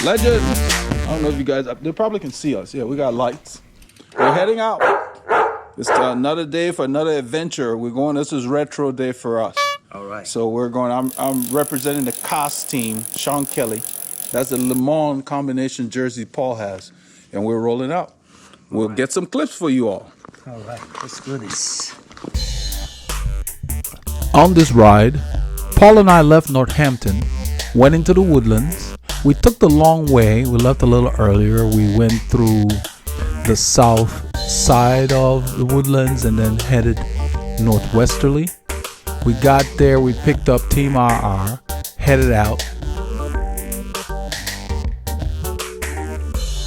Legends. I don't know if you guys, they probably can see us. Yeah, we got lights. We're heading out. It's another day for another adventure. We're going, this is retro day for us. All right. So we're going, I'm representing the COS team, Sean Kelly. That's the Le Mans combination jersey Paul has. And we're rolling out. We'll get some clips for you all. All right, let's do this. On this ride, Paul and I left Northampton, went into the woodlands. We took the long way. We left a little earlier. We went through the south side of the woodlands and then headed northwesterly. We got there, we picked up Team RR, headed out.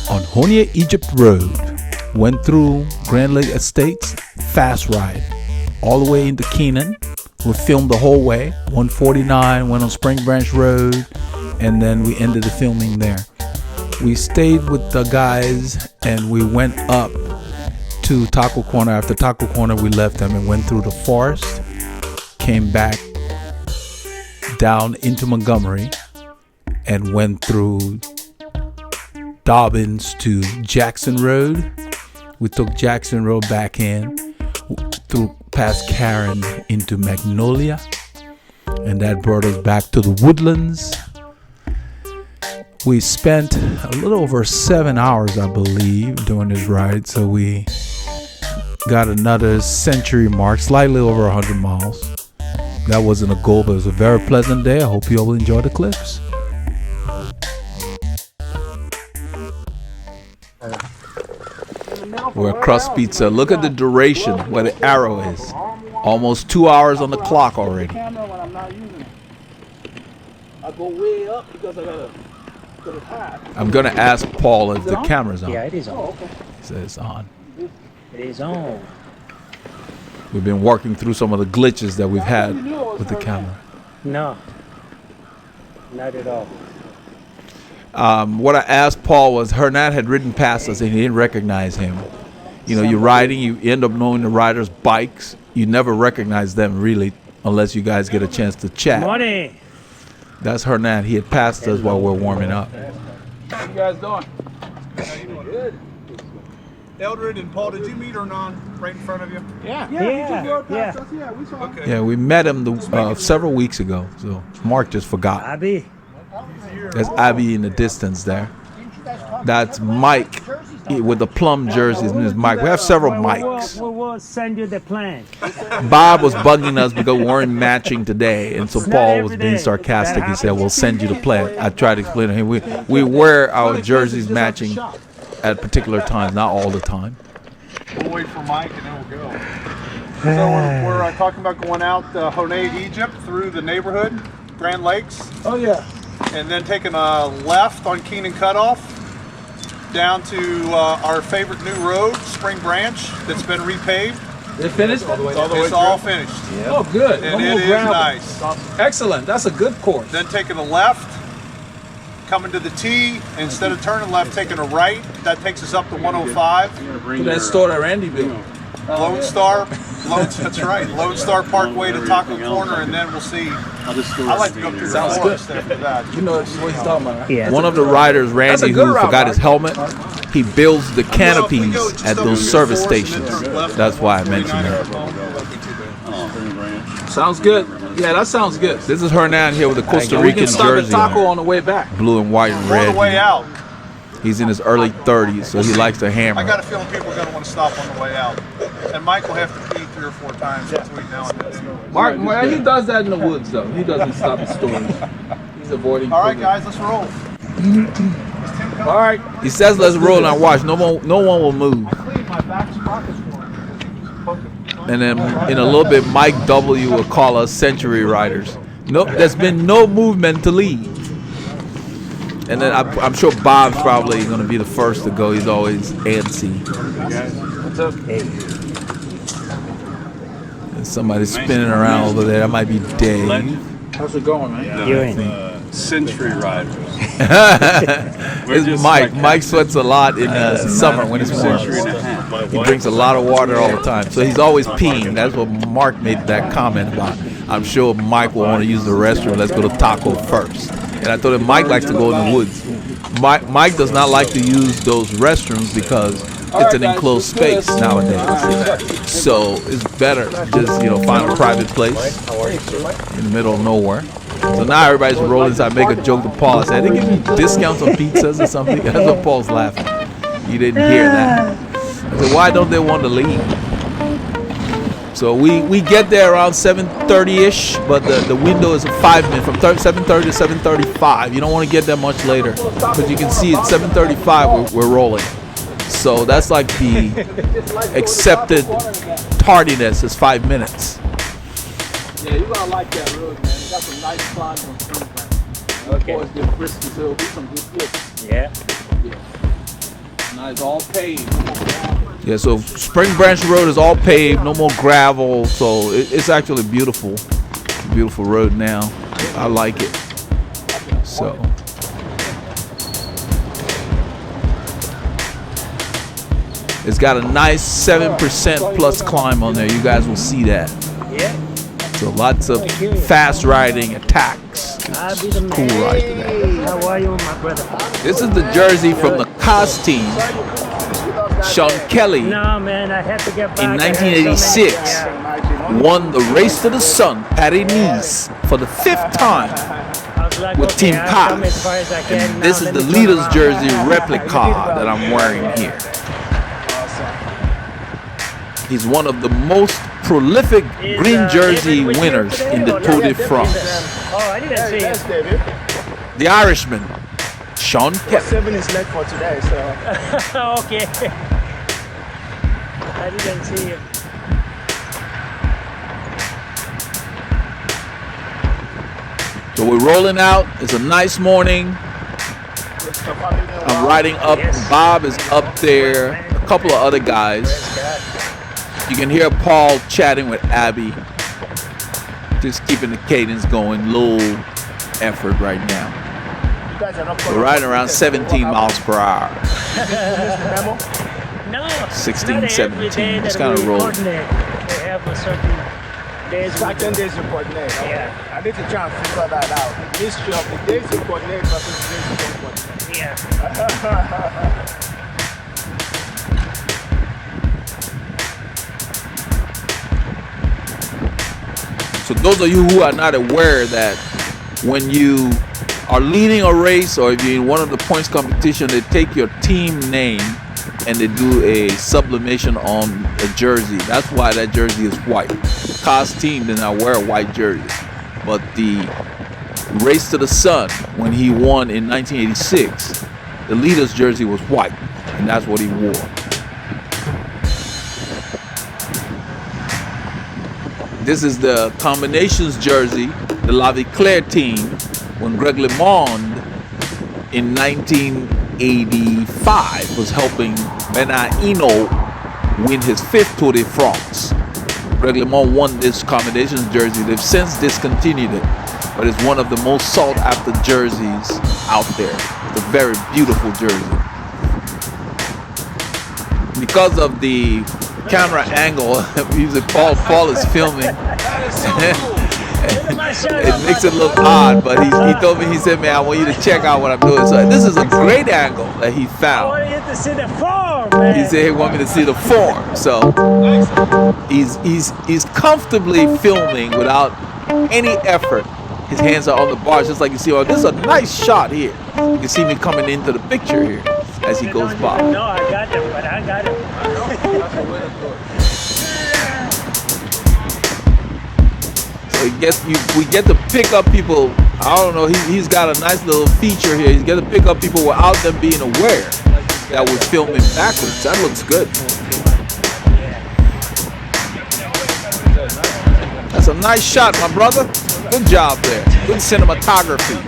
On Honea Egypt Road, went through Grand Lake Estates, fast ride, all the way into Keenan. We filmed the whole way, 149, went on Spring Branch Road, and then we ended the filming there. We stayed with the guys and we went up to Taco Corner. After Taco Corner, we left them and went through the forest, came back down into Montgomery, and went through Dobbins to Jackson Road. We took Jackson Road back in, through past Karen into Magnolia, and that brought us back to the woodlands. We spent a little over 7 hours, I believe, during this ride, so we got another century mark, slightly over 100 miles. That wasn't a goal, but it was a very pleasant day. I hope you all enjoy the clips. We're at Crust Pizza. Look at the duration where the arrow is. Almost 2 hours on the clock already. I go way up because I gotta I'm gonna ask Paul if the camera's on. Yeah, it is on. He says it's on. It is on. We've been working through some of the glitches that we've had with the camera. No, not at all. What I asked Paul was Hernan had ridden past us and he didn't recognize him. You know, you're riding, you end up knowing the riders' bikes. You never recognize them really unless you guys get a chance to chat. Morning. That's Hernan. He had passed us while we're warming up. How you guys doing? Good. Eldred and Paul, did you meet Hernan right in front of you? Yeah. Yeah. We saw him. Okay. Yeah, we met him several weeks ago, so Mark just forgot. Abby. There's Abby in the distance there. That's Mike with the plum jersey. His name is Mike. We have several Mikes. We will send you the plan. Bob was bugging us because we weren't matching today, and so Paul was being sarcastic. He said, "We'll send you the plan." I tried to explain to him we wear our jerseys matching at particular times, not all the time. We'll wait for Mike and then we'll go. So we're talking about going out Honea Egypt through the neighborhood, Grand Lakes, Oh yeah. and then taking a left on Keenan Cutoff down to our favorite new road, Spring Branch, that's been repaved. They finished? It's all finished. Oh good. And it is nice. Excellent. That's a good course. Then taking a left, coming to the T, instead of turning left, taking a right. That takes us up to 105. To that store that Randy built. Lone Star, that's right. Lone Star Parkway to Taco Corner, and then we'll see. I like to go through the Sounds forest good. after that. You know what he's talking about, right? Yeah. One of the riders, Randy, good who route, forgot his helmet, he builds the canopies at those service stations. That's why I mentioned that. Sounds good. Yeah, that sounds good. This is Hernan here with the Costa We can Rican stop at jersey Taco on. on the way back. Blue and white and On the way red. out, He's in his early 30s, so he likes to I hammer. got a feeling people are going to want to stop on the way out. And Mike will have to pee 3 or 4 times between now and then. Mark, well, he does that in the woods though. He doesn't stop at stores. He's avoiding. All right, guys, let's roll. All right. He says, "Let's roll now. Watch. No one will move." Clean my back pockets for him. And then in a little bit, Mike W will call us century riders. No, there's been no movement to leave. And then I'm sure Bob's probably going to be the first to go. He's always antsy. What's up? And somebody's spinning around over there. That might be Dave. How's it going, man? You're in. Century riders. It's Mike. Mike sweats a lot in the summer when it's warm. He drinks a lot of water all the time, so he's always peeing. That's what Mark made that comment about. I'm sure Mike will want to use the restroom. Let's go to Taco first. And I told him Mike likes to go in the woods. Mike does not like to use those restrooms because it's an enclosed space nowadays. So it's better just find a private place in the middle of nowhere. So now everybody's rolling inside. Make a joke to Paul. I said, they give you discounts on pizzas or something. That's what Paul's laughing. You didn't hear that. I said, why don't they want to leave? So we get there around 7:30ish, but the window is a 5 minute from 7:30 to 7:35. You don't want to get there much later, because you can see at 7:35 we're rolling. So that's like the accepted tardiness is 5 minutes. Yeah, you're gonna like that road, man. It got some nice climbs on Spring Branch. Of course, the frisky, so it'll be some good flips. Yeah. Now it's all paved. Yeah, so Spring Branch Road is all paved, no more gravel, so it's actually beautiful road now. I like it. So it's got a nice 7% plus climb on there. You guys will see that. Yeah. So lots of fast riding attacks. It's a cool ride today. How are you, my brother? This is the jersey from the Crust team. Sean Kelly No, man, I have to get back. in 1986 won the Race to the Sun, Patty Nice, for the 5th time with Team Cutoff. And this is the leader's jersey replica that I'm wearing here. He's one of the most prolific green jersey winners in the Tour de France. Oh, I didn't see it. The Irishman, Sean Kelly. 7 is late for today, so. Okay. I didn't see it. So we're rolling out. It's a nice morning. I'm riding up. Bob is up there. A couple of other guys. You can hear Paul chatting with Abby. Just keeping the cadence going. Low effort right now. We're riding around 17 miles per hour. No. 16, not 17. every day It's that kind of we rolling. coordinate. They have a certain days. It's like 10 days you coordinate. Yeah. I need to try and figure that out. The history of the days you coordinate versus the days you don't coordinate. Yeah. So those of you who are not aware that when you are leading a race or if you're in one of the points competition, they take your team name and they do a sublimation on a jersey. That's why that jersey is white. The Cos team did not wear a white jersey, but the Race to the Sun, when he won in 1986, the leader's jersey was white, and that's what he wore. This is the combinations jersey, the La Viclaire team, when Greg LeMond in 1985 was helping Bernard Hinault win his 5th Tour de France. Greg LeMond won this combinations jersey. They've since discontinued it, but it's one of the most sought after jerseys out there. It's a very beautiful jersey. Because of the camera angle, usually Paul is filming. It makes it look odd, but he told me, he said, man, I want you to check out what I'm doing. So this is a great angle that he I found. want you to see the form, man. He said he want me to see the form. So he's comfortably filming without any effort. His hands are on the bars, just like you see. Oh, this is a nice shot here. You can see me coming into the picture here as he goes by. No, I got him, but I got him. So we get to pick up people. I don't know. He's got a nice little feature here. He's got to pick up people without them being aware that we're filming backwards. That looks good. That's a nice shot, my brother. Good job there. Good cinematography.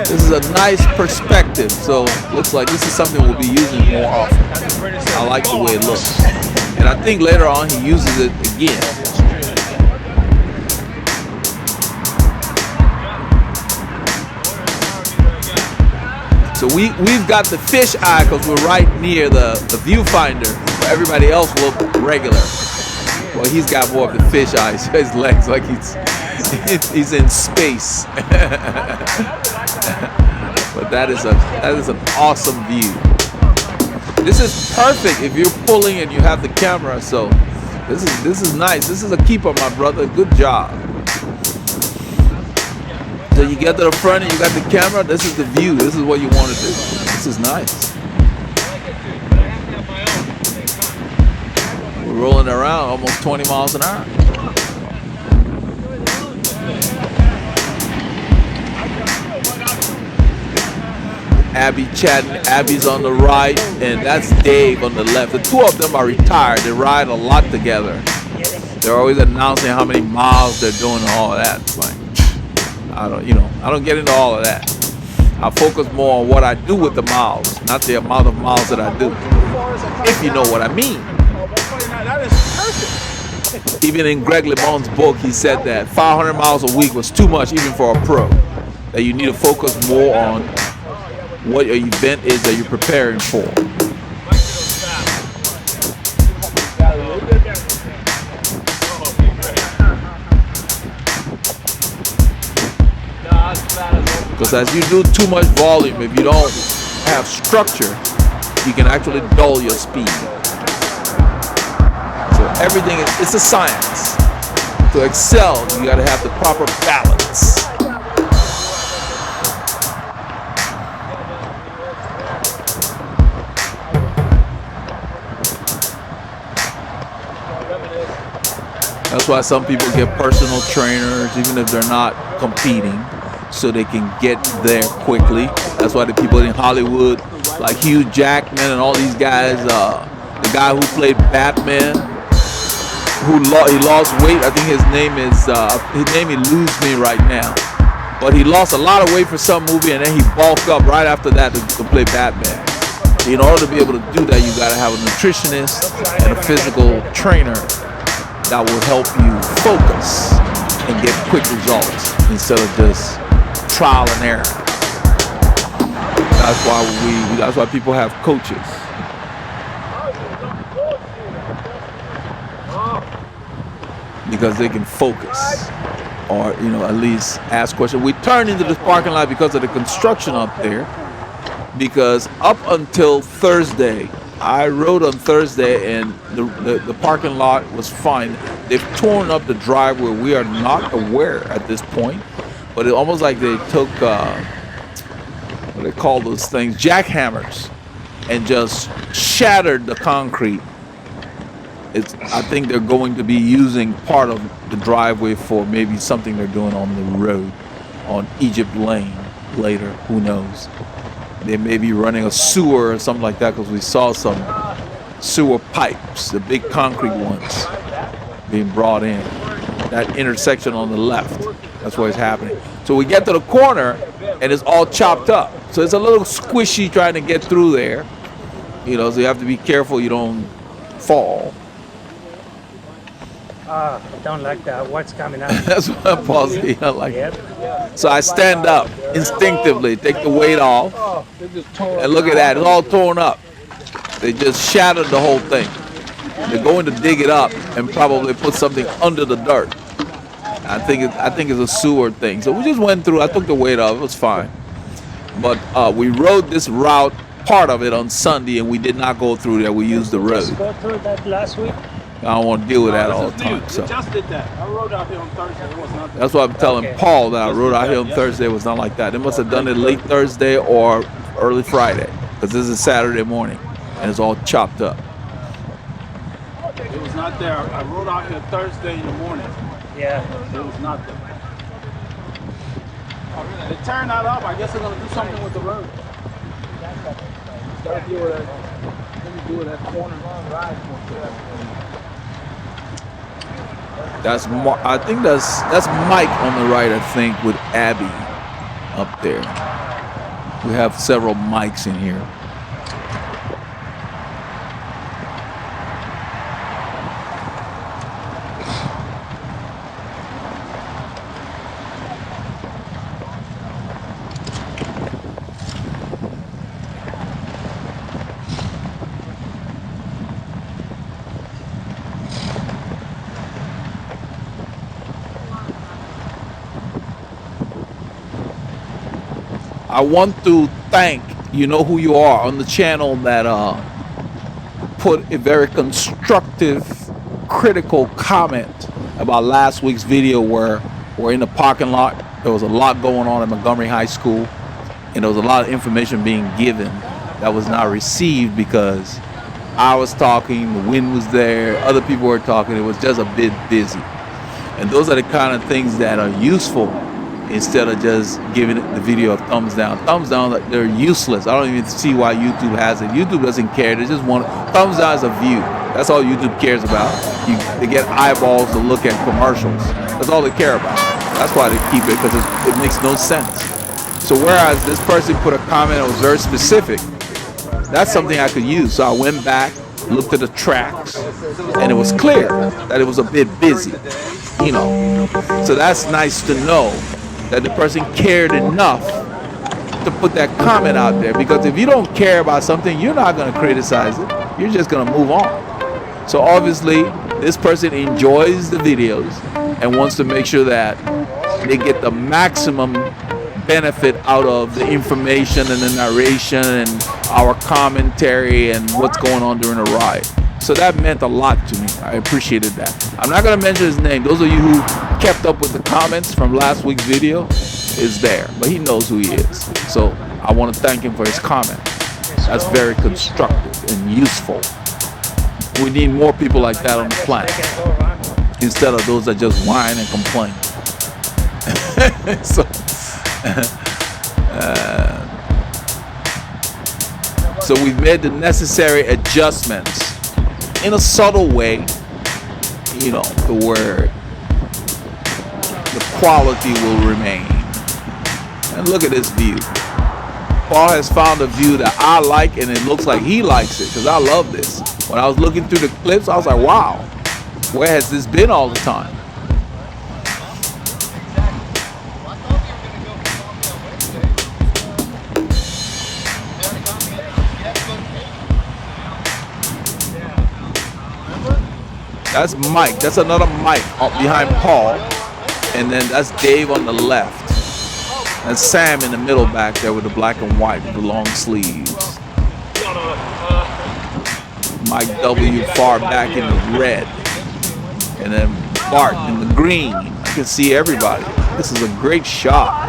This is a nice perspective. So looks like this is something we'll be using more often. I like the way it looks. And I think later on he uses it again. So we've got the fish eye because we're right near the viewfinder. Everybody else look regular. Well, he's got more of the fish eyes. His legs like he's in space. But that is an awesome view. This is perfect if you're pulling and you have the camera. So this is nice. This is a keeper, my brother. Good job. So you get to the front and you got the camera. This is the view. This is what you want to do. This is nice. We're rolling around almost 20 miles an hour. Abby chatting. Abby's on the right, and that's Dave on the left. The two of them are retired. They ride a lot together. They're always announcing how many miles they're doing and all of that. It's like, I don't get into all of that. I focus more on what I do with the miles, not the amount of miles that I do. If you know what I mean. That is perfect. Even in Greg LeMond's book, he said that 500 miles a week was too much even for a pro. That you need to focus more on what your event is that you're preparing for. Because as you do too much volume, if you don't have structure, you can actually dull your speed. So everything it's a science. To excel, you got to have the proper balance. That's why some people get personal trainers, even if they're not competing, so they can get there quickly. That's why the people in Hollywood, like Hugh Jackman and all these guys, the guy who played Batman, he lost weight. I think his name eludes me right now. But he lost a lot of weight for some movie, and then he bulked up right after that to play Batman. In order to be able to do that, you got to have a nutritionist and a physical trainer that will help you focus and get quick results instead of just trial and error. That's why people have coaches. Because they can focus or at least ask questions. We turned into this parking lot because of the construction up there. Because up until Thursday, I rode on Thursday and the parking lot was fine. They've torn up the driveway. We are not aware at this point, but it's almost like they took what do they call those things, jackhammers, and just shattered the concrete. I think they're going to be using part of the driveway for maybe something they're doing on the road on Egypt Lane later. Who knows? They may be running a sewer or something like that, because we saw some sewer pipes, the big concrete ones, being brought in. That intersection on the left, that's where it's happening. So we get to the corner and it's all chopped up. So it's a little squishy trying to get through there. So you have to be careful you don't fall. I don't like that. What's coming out? That's what I'm pausing. I like it. So I stand up instinctively, take the weight off, and look at that. It's all torn up. They just shattered the whole thing. They're going to dig it up and probably put something under the dirt. I think it's a sewer thing. So we just went through. I took the weight off. It was fine. But we rode this route, part of it, on Sunday, and we did not go through there. We used the road. Did you go through that last week? I don't want to deal with that all the time. So Just did that. I rode out here on Thursday. It was not that's why I'm telling Paul that I rode out here on Thursday. It was not like that. They must have done it late Thursday or early Friday, because this is Saturday morning and it's all chopped up. It was not there. I rode out here Thursday in the morning. Yeah. It was not there. They turned that up. I guess they're gonna do something with the road. Start doing that. Let me do it at corner. I think that's Mike on the right. I think with Abby up there. We have several mics in here. I want to thank, you know who you are, on the channel that put a very constructive, critical comment about last week's video where we're in the parking lot. There was a lot going on at Montgomery High School, and there was a lot of information being given that was not received because I was talking, the wind was there, other people were talking, it was just a bit busy. And those are the kind of things that are useful instead of just giving the video a thumbs down. Thumbs down, they're useless. I don't even see why YouTube has it. YouTube doesn't care. They just want thumbs down as a view. That's all YouTube cares about. They get eyeballs to look at commercials. That's all they care about. That's why they keep it, because it makes no sense. So whereas this person put a comment that was very specific, that's something I could use. So I went back, looked at the tracks, and it was clear that it was a bit busy, you know. So that's nice to know that the person cared enough to put that comment out there, because if you don't care about something, you're not going to criticize it. You're just going to move on. So obviously, this person enjoys the videos and wants to make sure that they get the maximum benefit out of the information and the narration and our commentary and what's going on during the ride. So that meant a lot to me. I appreciated that. I'm not going to mention his name. Those of you who kept up with the comments from last week's video is there, but he knows who he is. So I want to thank him for his comment. That's very constructive and useful. We need more people like that on the planet instead of those that just whine and complain. So we've made the necessary adjustments in a subtle way, you know, to where the quality will remain. And look at this view. Paul has found a view that I like, and it looks like he likes it, because I love this. When I was looking through the clips, I was like, wow, where has this been all the time? That's Mike. That's another Mike behind Paul. And then that's Dave on the left. And Sam in the middle back there with the black and white with the long sleeves. Mike W far back in the red. And then Bart in the green. I can see everybody. This is a great shot.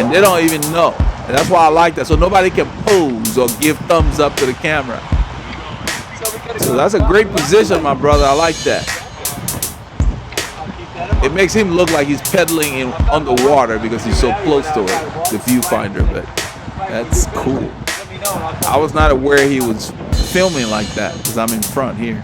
And they don't even know. And that's why I like that. So nobody can pose or give thumbs up to the camera. So that's a great position, my brother. I like that. It makes him look like he's pedaling in underwater because he's so close to it, the viewfinder, but that's cool. I was not aware he was filming like that because I'm in front here.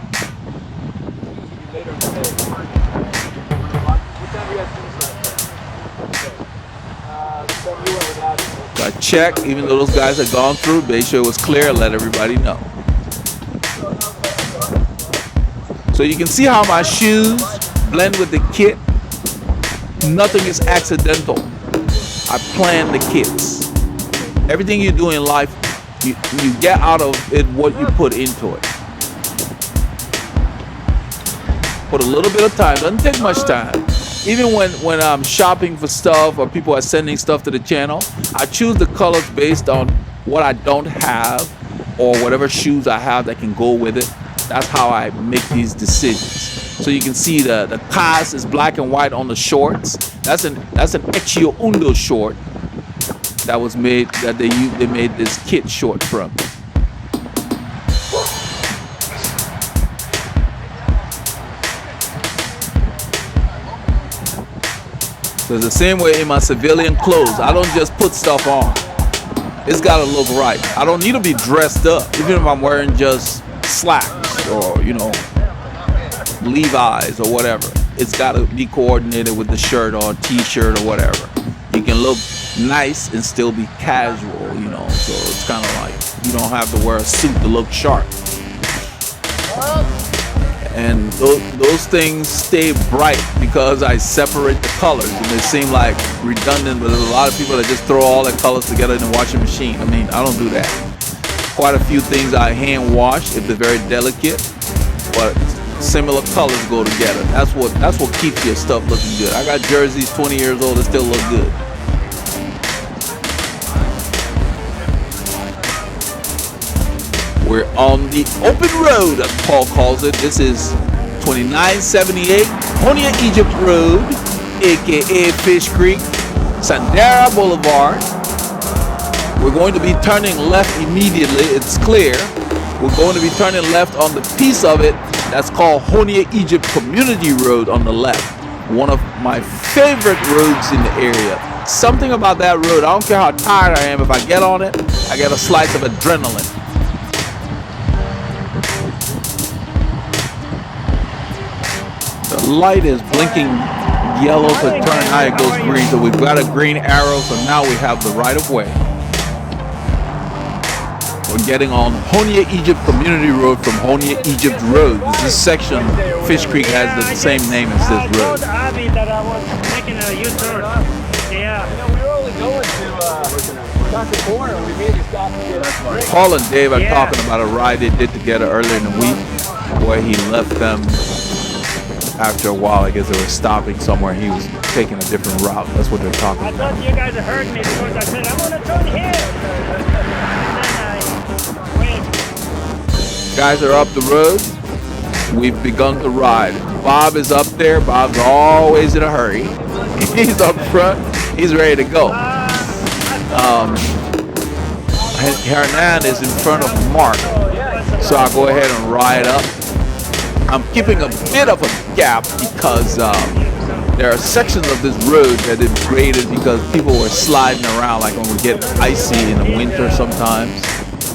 So I checked, even though those guys had gone through, made sure it was clear, let everybody know. So you can see how my shoes blend with the kit. Nothing is accidental. I plan the kits. Everything you do in life, you get out of it what you put into it. Put a little bit of time. Doesn't take much time. Even when I'm shopping for stuff or people are sending stuff to the channel, I choose the colors based on what I don't have or whatever shoes I have that can go with it. That's how I make these decisions. So you can see the cast is black and white on the shorts. That's an Echio Undo short that was made, that they made this kit short from. So it's the same way in my civilian clothes. I don't just put stuff on. It's gotta look right. I don't need to be dressed up, even if I'm wearing just slacks or, you know, Levi's or whatever. It's got to be coordinated with the shirt or t-shirt or whatever. You can look nice and still be casual, you know, so it's kind of like you don't have to wear a suit to look sharp. And those things stay bright because I separate the colors, and they seem like redundant, but there's a lot of people that just throw all the colors together in the washing machine. I mean, I don't do that. Quite a few things I hand wash if they're very delicate, but similar colors go together. That's what keeps your stuff looking good. I got jerseys 20 years old that still look good. We're on the open road, as Paul calls it. This is 2978 Honea Egypt Road, aka Fish Creek, Sandera Boulevard. We're going to be turning left immediately. It's clear. We're going to be turning left on the piece of it that's called Honea Egypt Community Road on the left. One of my favorite roads in the area. Something about that road, I don't care how tired I am, if I get on it, I get a slice of adrenaline. The light is blinking yellow to turn, now it goes green, so we've got a green arrow, so now we have the right of way. We're getting on Honea Egypt Community Road from Honea Egypt Road. This section, Fish Creek, has the same name as this road. I told Abby that I was making a U-turn. Yeah. You know, we were only going to Dr. Corner. We made a stop to get us. Paul and Dave are Yeah. talking about a ride they did together earlier in the week where he left them after a while. I guess they were stopping somewhere. He was taking a different route. That's what they're talking I about. thought you guys heard me because I said, I'm going to turn here. And then I went. Guys are up the road. We've begun to ride. Bob is up there. Bob's always in a hurry. He's up front. He's ready to go. Hernan is in front of Mark. So I'll go ahead and ride up. I'm keeping a bit of a gap because there are sections of this road that is graded because people were sliding around, like when we get icy in the winter sometimes,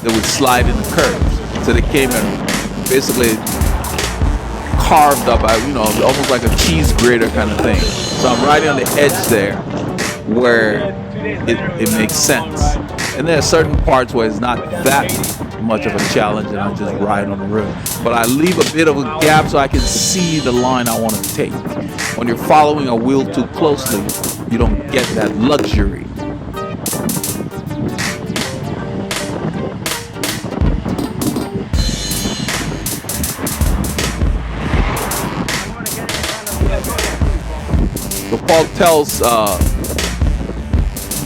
they would slide in the curves. So they came and basically carved up, almost like a cheese grater kind of thing. So I'm riding on the edge there where it makes sense. And there are certain parts where it's not that much of a challenge and I just ride on the road. But I leave a bit of a gap so I can see the line I want to take. When you're following a wheel too closely, you don't get that luxury. So Paul tells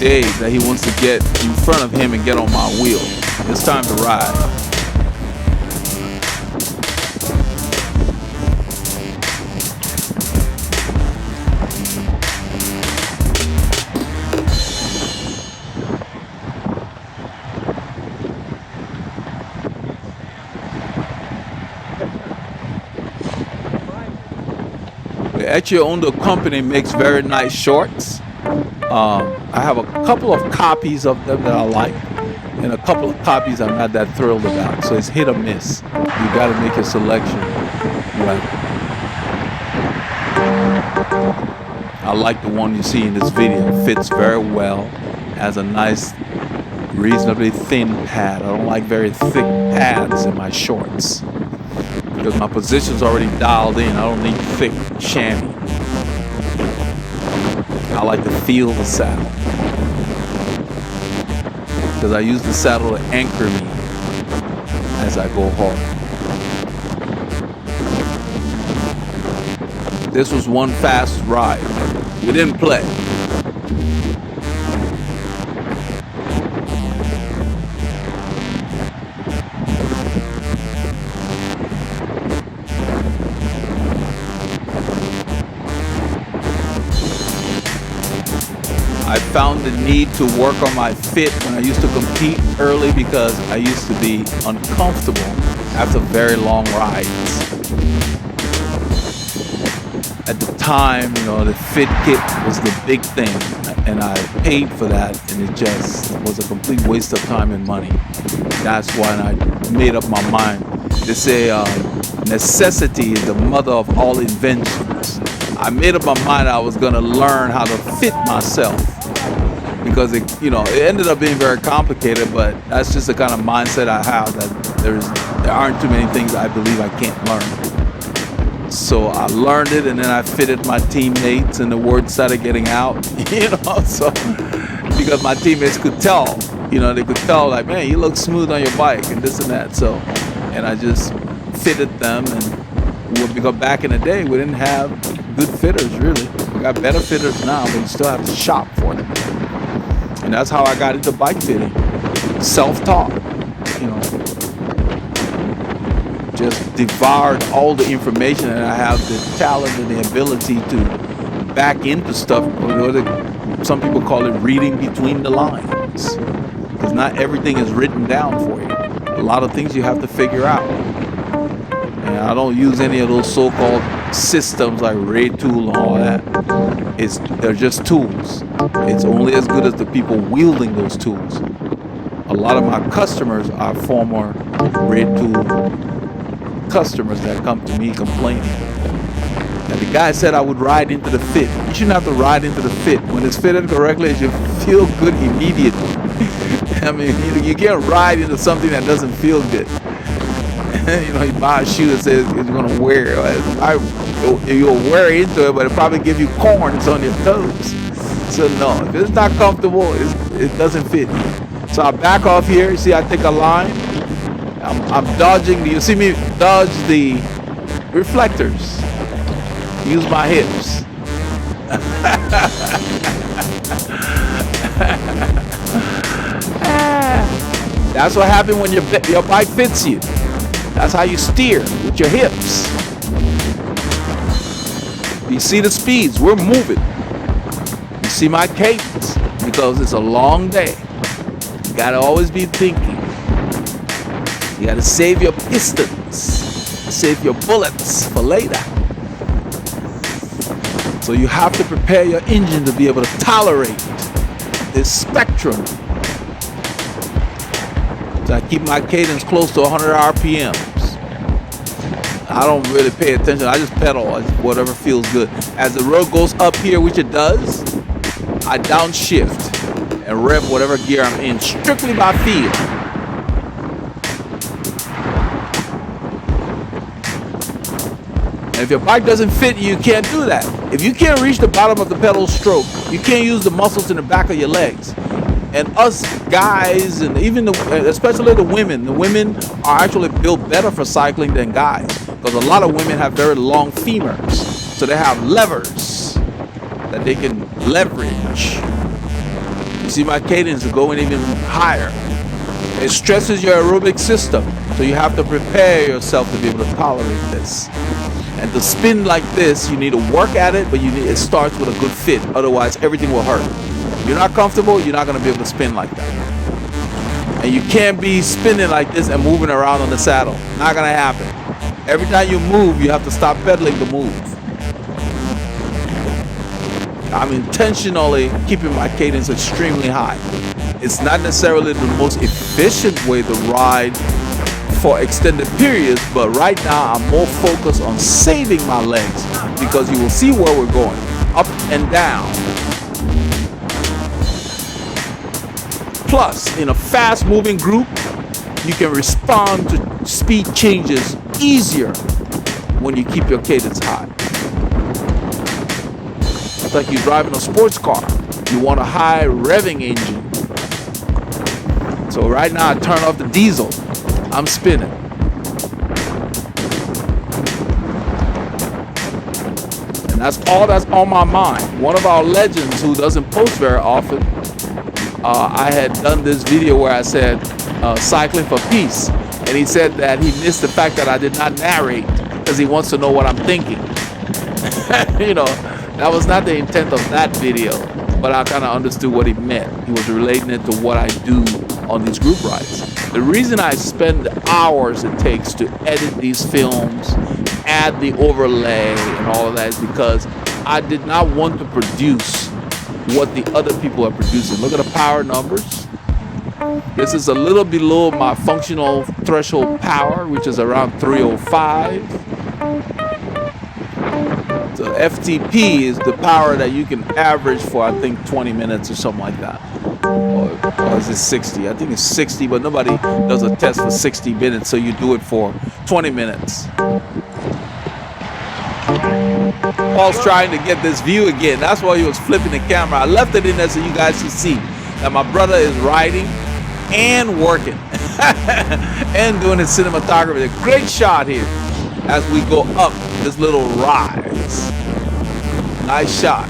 Dave that he wants to get in front of him and get on my wheel. It's time to ride. The Etiquette Ondo company makes very nice shorts. I have a couple of copies of them that I like, and a couple of copies I'm not that thrilled about. So it's hit or miss. You got to make your selection right. I like the one you see in this video. It fits very well. Has a nice, reasonably thin pad. I don't like very thick pads in my shorts because my position's already dialed in. I don't need thick chamois. I like to feel the saddle because I use the saddle to anchor me as I go hard. This was one fast ride. We didn't play. I found the need to work on my fit when I used to compete early because I used to be uncomfortable after very long rides. At the time, the fit kit was the big thing, and I paid for that, and it just was a complete waste of time and money. That's why I made up my mind. They say necessity is the mother of all inventions. I made up my mind I was going to learn how to fit myself because it ended up being very complicated, but that's just the kind of mindset I have, that there aren't too many things I believe I can't learn. So I learned it, and then I fitted my teammates, and the word started getting out, so because my teammates could tell, they could tell, like, man, you look smooth on your bike and this and that. So, and I just fitted them, and because back in the day, we didn't have good fitters, really. We got better fitters now, but you still have to shop for them. And that's how I got into bike fitting. Self-taught, just devoured all the information, and I have the talent and the ability to back into stuff. Some people call it reading between the lines, because not everything is written down for you. A lot of things you have to figure out. And I don't use any of those so-called systems like Ray Tool and all that. They're just tools. It's only as good as the people wielding those tools. A lot of my customers are former Ray Tool customers that come to me complaining. And the guy said I would ride into the fit. You shouldn't have to ride into the fit. When it's fitted correctly, it should feel good immediately. I mean, you can't ride into something that doesn't feel good. You buy a shoe that says it's going to wear. You'll wear into it, but it'll probably give you corns on your toes. So no, if it's not comfortable, it doesn't fit. So I back off here. You see, I take a line. I'm dodging. You see me dodge the reflectors. Use my hips. That's what happens when your bike fits you. That's how you steer, with your hips. You see the speeds, we're moving. You see my cadence, because it's a long day. You gotta always be thinking. You gotta save your pistons, save your bullets for later. So you have to prepare your engine to be able to tolerate this spectrum. So I keep my cadence close to 100 RPMs. I don't really pay attention. I just pedal, whatever feels good. As the road goes up here, which it does, I downshift and rev whatever gear I'm in, strictly by feel. And if your bike doesn't fit you, you can't do that. If you can't reach the bottom of the pedal stroke, you can't use the muscles in the back of your legs. And us guys, and even especially the women are actually built better for cycling than guys, because a lot of women have very long femurs, so they have levers that they can leverage. You see my cadence is going even higher. It stresses your aerobic system, so you have to prepare yourself to be able to tolerate this. And to spin like this, you need to work at it, but it starts with a good fit. Otherwise, everything will hurt. If you're not comfortable, you're not going to be able to spin like that. And you can't be spinning like this and moving around on the saddle. Not going to happen. Every time you move, you have to stop pedaling to move. I'm intentionally keeping my cadence extremely high. It's not necessarily the most efficient way to ride for extended periods, but right now I'm more focused on saving my legs, because you will see where we're going, up and down. Plus, in a fast moving group, you can respond to speed changes easier when you keep your cadence high. It's like you're driving a sports car. You want a high revving engine. So right now I turn off the diesel. I'm spinning. And that's all that's on my mind. One of our legends who doesn't post very often, I had done this video where I said cycling for peace, and he said that he missed the fact that I did not narrate because he wants to know what I'm thinking. That was not the intent of that video, but I kind of understood what he meant. He was relating it to what I do on these group rides. The reason I spend the hours it takes to edit these films, add the overlay and all of that, is because I did not want to produce what the other people are producing. Look at the power numbers. This is a little below my functional threshold power, which is around 305. So FTP is the power that you can average for, I think, 20 minutes or something like that. Or is it 60? I think it's 60, but nobody does a test for 60 minutes, so you do it for 20 minutes. Paul's trying to get this view again. That's why he was flipping the camera. I left it in there so you guys can see that my brother is riding and working and doing his cinematography. A great shot here as we go up this little rise. Nice shot.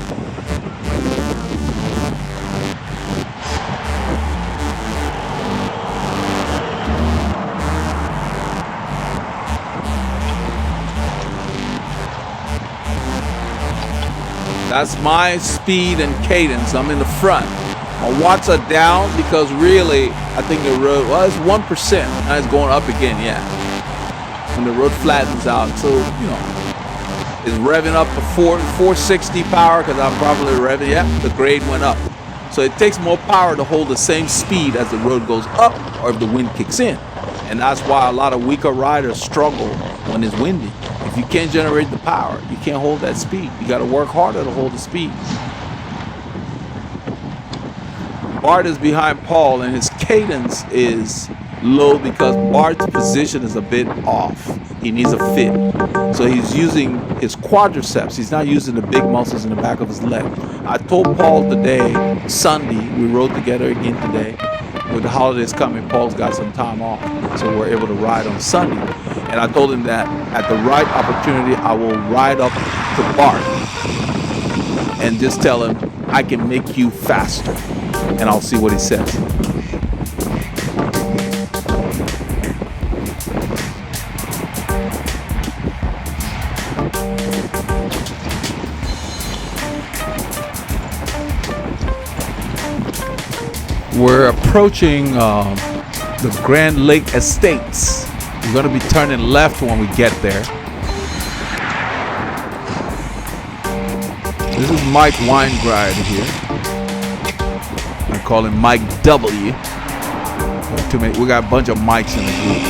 That's my speed and cadence. I'm in the front. My watts are down because really, I think the road, well, it's 1%. Now it's going up again, yeah. When the road flattens out. So, you know, it's revving up to 460 power because I'm probably revving, yeah, the grade went up. So it takes more power to hold the same speed as the road goes up or if the wind kicks in. And that's why a lot of weaker riders struggle when it's windy. If you can't generate the power, you can't hold that speed. You got to work harder to hold the speed. Bart is behind Paul, and his cadence is low because Bart's position is a bit off. He needs a fit. So he's using his quadriceps. He's not using the big muscles in the back of his leg. I told Paul today, Sunday, we rode together again today. With the holidays coming, Paul's got some time off. So we're able to ride on Sunday. And I told him that at the right opportunity, I will ride up to Bart and just tell him, I can make you faster. And I'll see what he says. We're approaching the Grand Lake Estates. We're going to be turning left when we get there. This is Mike Weingride here. I call him Mike W. We got a bunch of mics in the group.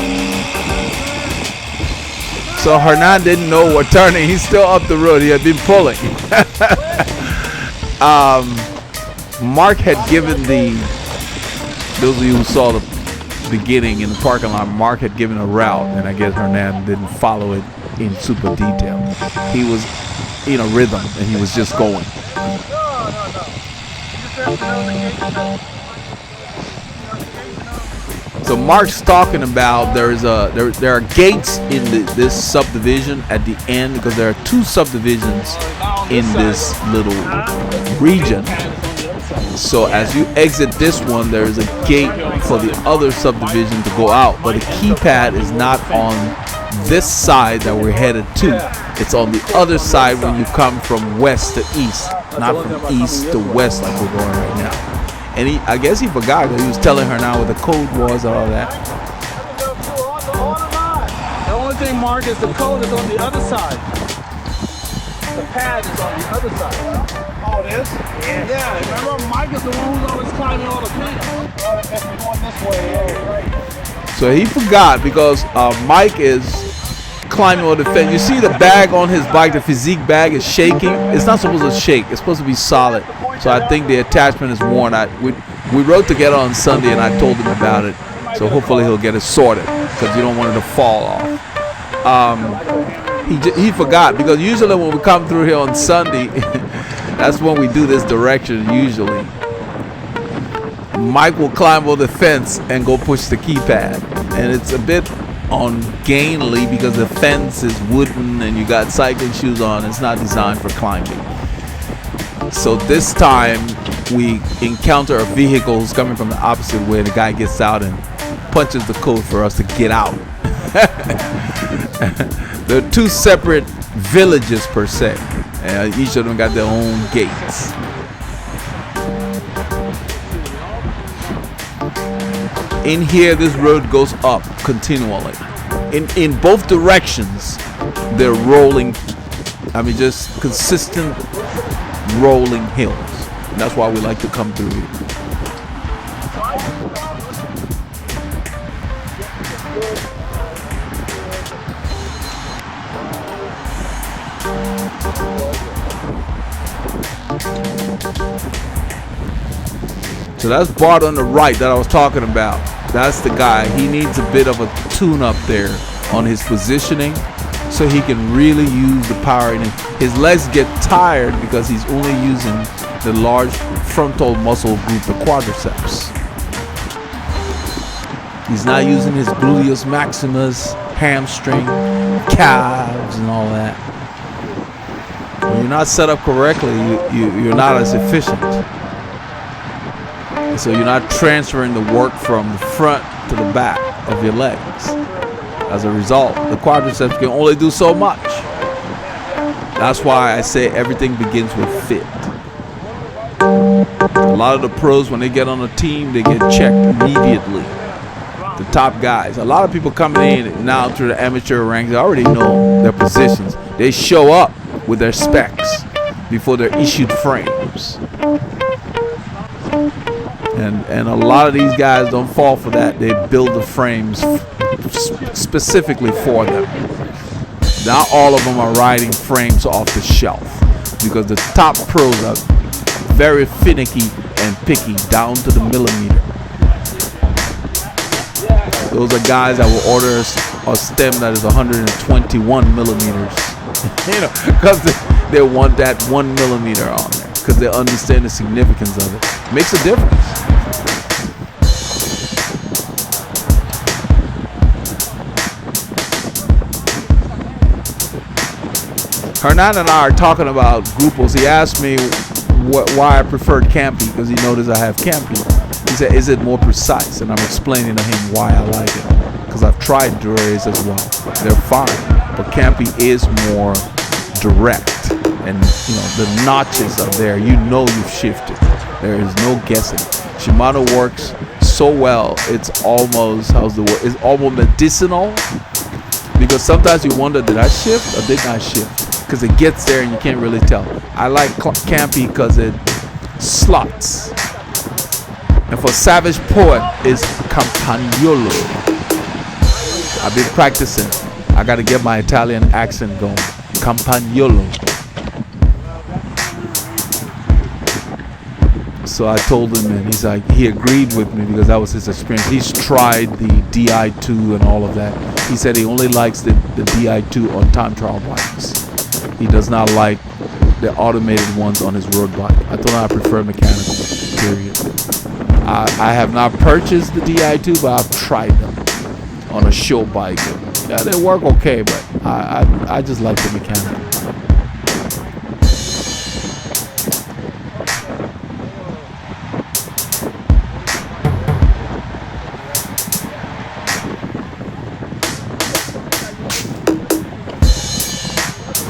So Hernan didn't know we're turning. He's still up the road. He had been pulling. Mark had given those of you who saw the beginning in the parking lot, Mark had given a route, and I guess Hernan didn't follow it in super detail. He was in a rhythm, and he was just going. So Mark's talking about there are gates in this subdivision at the end because there are two subdivisions in this little region. So as you exit this one, there is a gate for the other subdivision to go out, but the keypad is not on this side that we're headed to. It's on the other side when you come from west to east, not from east to west like we're going right now. And I guess he forgot because he was telling her now what the code was and all that. The only thing, Mark, is the code is on the other side. The pad is on the other side. Oh, it is? Yeah. Remember, Mike is the one who's always climbing all the pads. Oh, it must be going this way. Yeah, right. So he forgot because Mike is climbing on the fence. You see the bag on his bike, the physique bag is shaking. It's not supposed to shake. It's supposed to be solid. So I think the attachment is worn. We rode together on Sunday and I told him about it. So hopefully he'll get it sorted because you don't want it to fall off. He forgot because usually when we come through here on Sunday, that's when we do this direction usually. Mike will climb over the fence and go push the keypad. And it's a bit ungainly because the fence is wooden and you got cycling shoes on. It's not designed for climbing. So this time we encounter a vehicle who's coming from the opposite way. The guy gets out and punches the code for us to get out. There are two separate villages per se. Each of them got their own gates. In here, this road goes up continually. In both directions, they're rolling. Just consistent rolling hills. And that's why we like to come through here. So that's Bart on the right that I was talking about. That's the guy. He needs a bit of a tune up there on his positioning so he can really use the power in it. His legs get tired because he's only using the large frontal muscle group, the quadriceps. He's not using his gluteus maximus, hamstring, calves, and all that. When you're not set up correctly, you're not as efficient. So you're not transferring the work from the front to the back of your legs. As a result, the quadriceps can only do so much. That's why I say everything begins with fit. A lot of the pros, when they get on a team, they get checked immediately. The top guys. A lot of people coming in now through the amateur ranks, they already know their positions. They show up with their specs before they're issued frames. And a lot of these guys don't fall for that. They build the frames specifically for them. Not all of them are riding frames off the shelf, because the top pros are very finicky and picky down to the millimeter. Those are guys that will order a stem that is 121 millimeters, because they want that 1 millimeter on there, because they understand the significance of it. Makes a difference. Hernan and I are talking about grupos. He asked me why I preferred Campy, because he noticed I have Campy. He said, is it more precise? And I'm explaining to him why I like it, because I've tried Durays as well. They're fine, but Campy is more direct, and the notches are there. You've shifted. There is no guessing. Shimano works so well. It's almost It's almost medicinal, because sometimes you wonder, did I shift or did I shift? Because it gets there and you can't really tell. I like Campy because it slots. And for Savage Poet, it's Campagnolo. I've been practicing. I got to get my Italian accent going. Campagnolo. So I told him, and he agreed with me, because that was his experience. He's tried the DI2 and all of that. He said he only likes the DI2 on time trial bikes. He does not like the automated ones on his road bike. I told him I prefer mechanical, period. I have not purchased the DI2, but I've tried them on a show bike. Yeah, they work okay, but I just like the mechanical.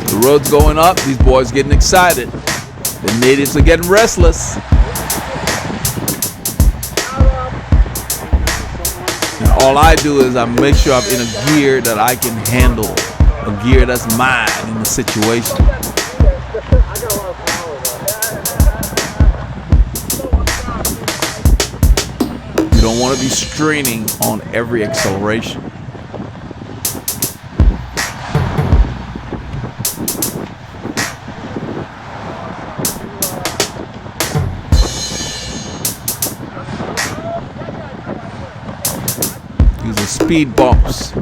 The road's going up. These boys getting excited. The natives are getting restless. And all I do is I make sure I'm in a gear that I can handle, a gear that's mine in the situation. You don't want to be straining on every acceleration. Speed bumps. I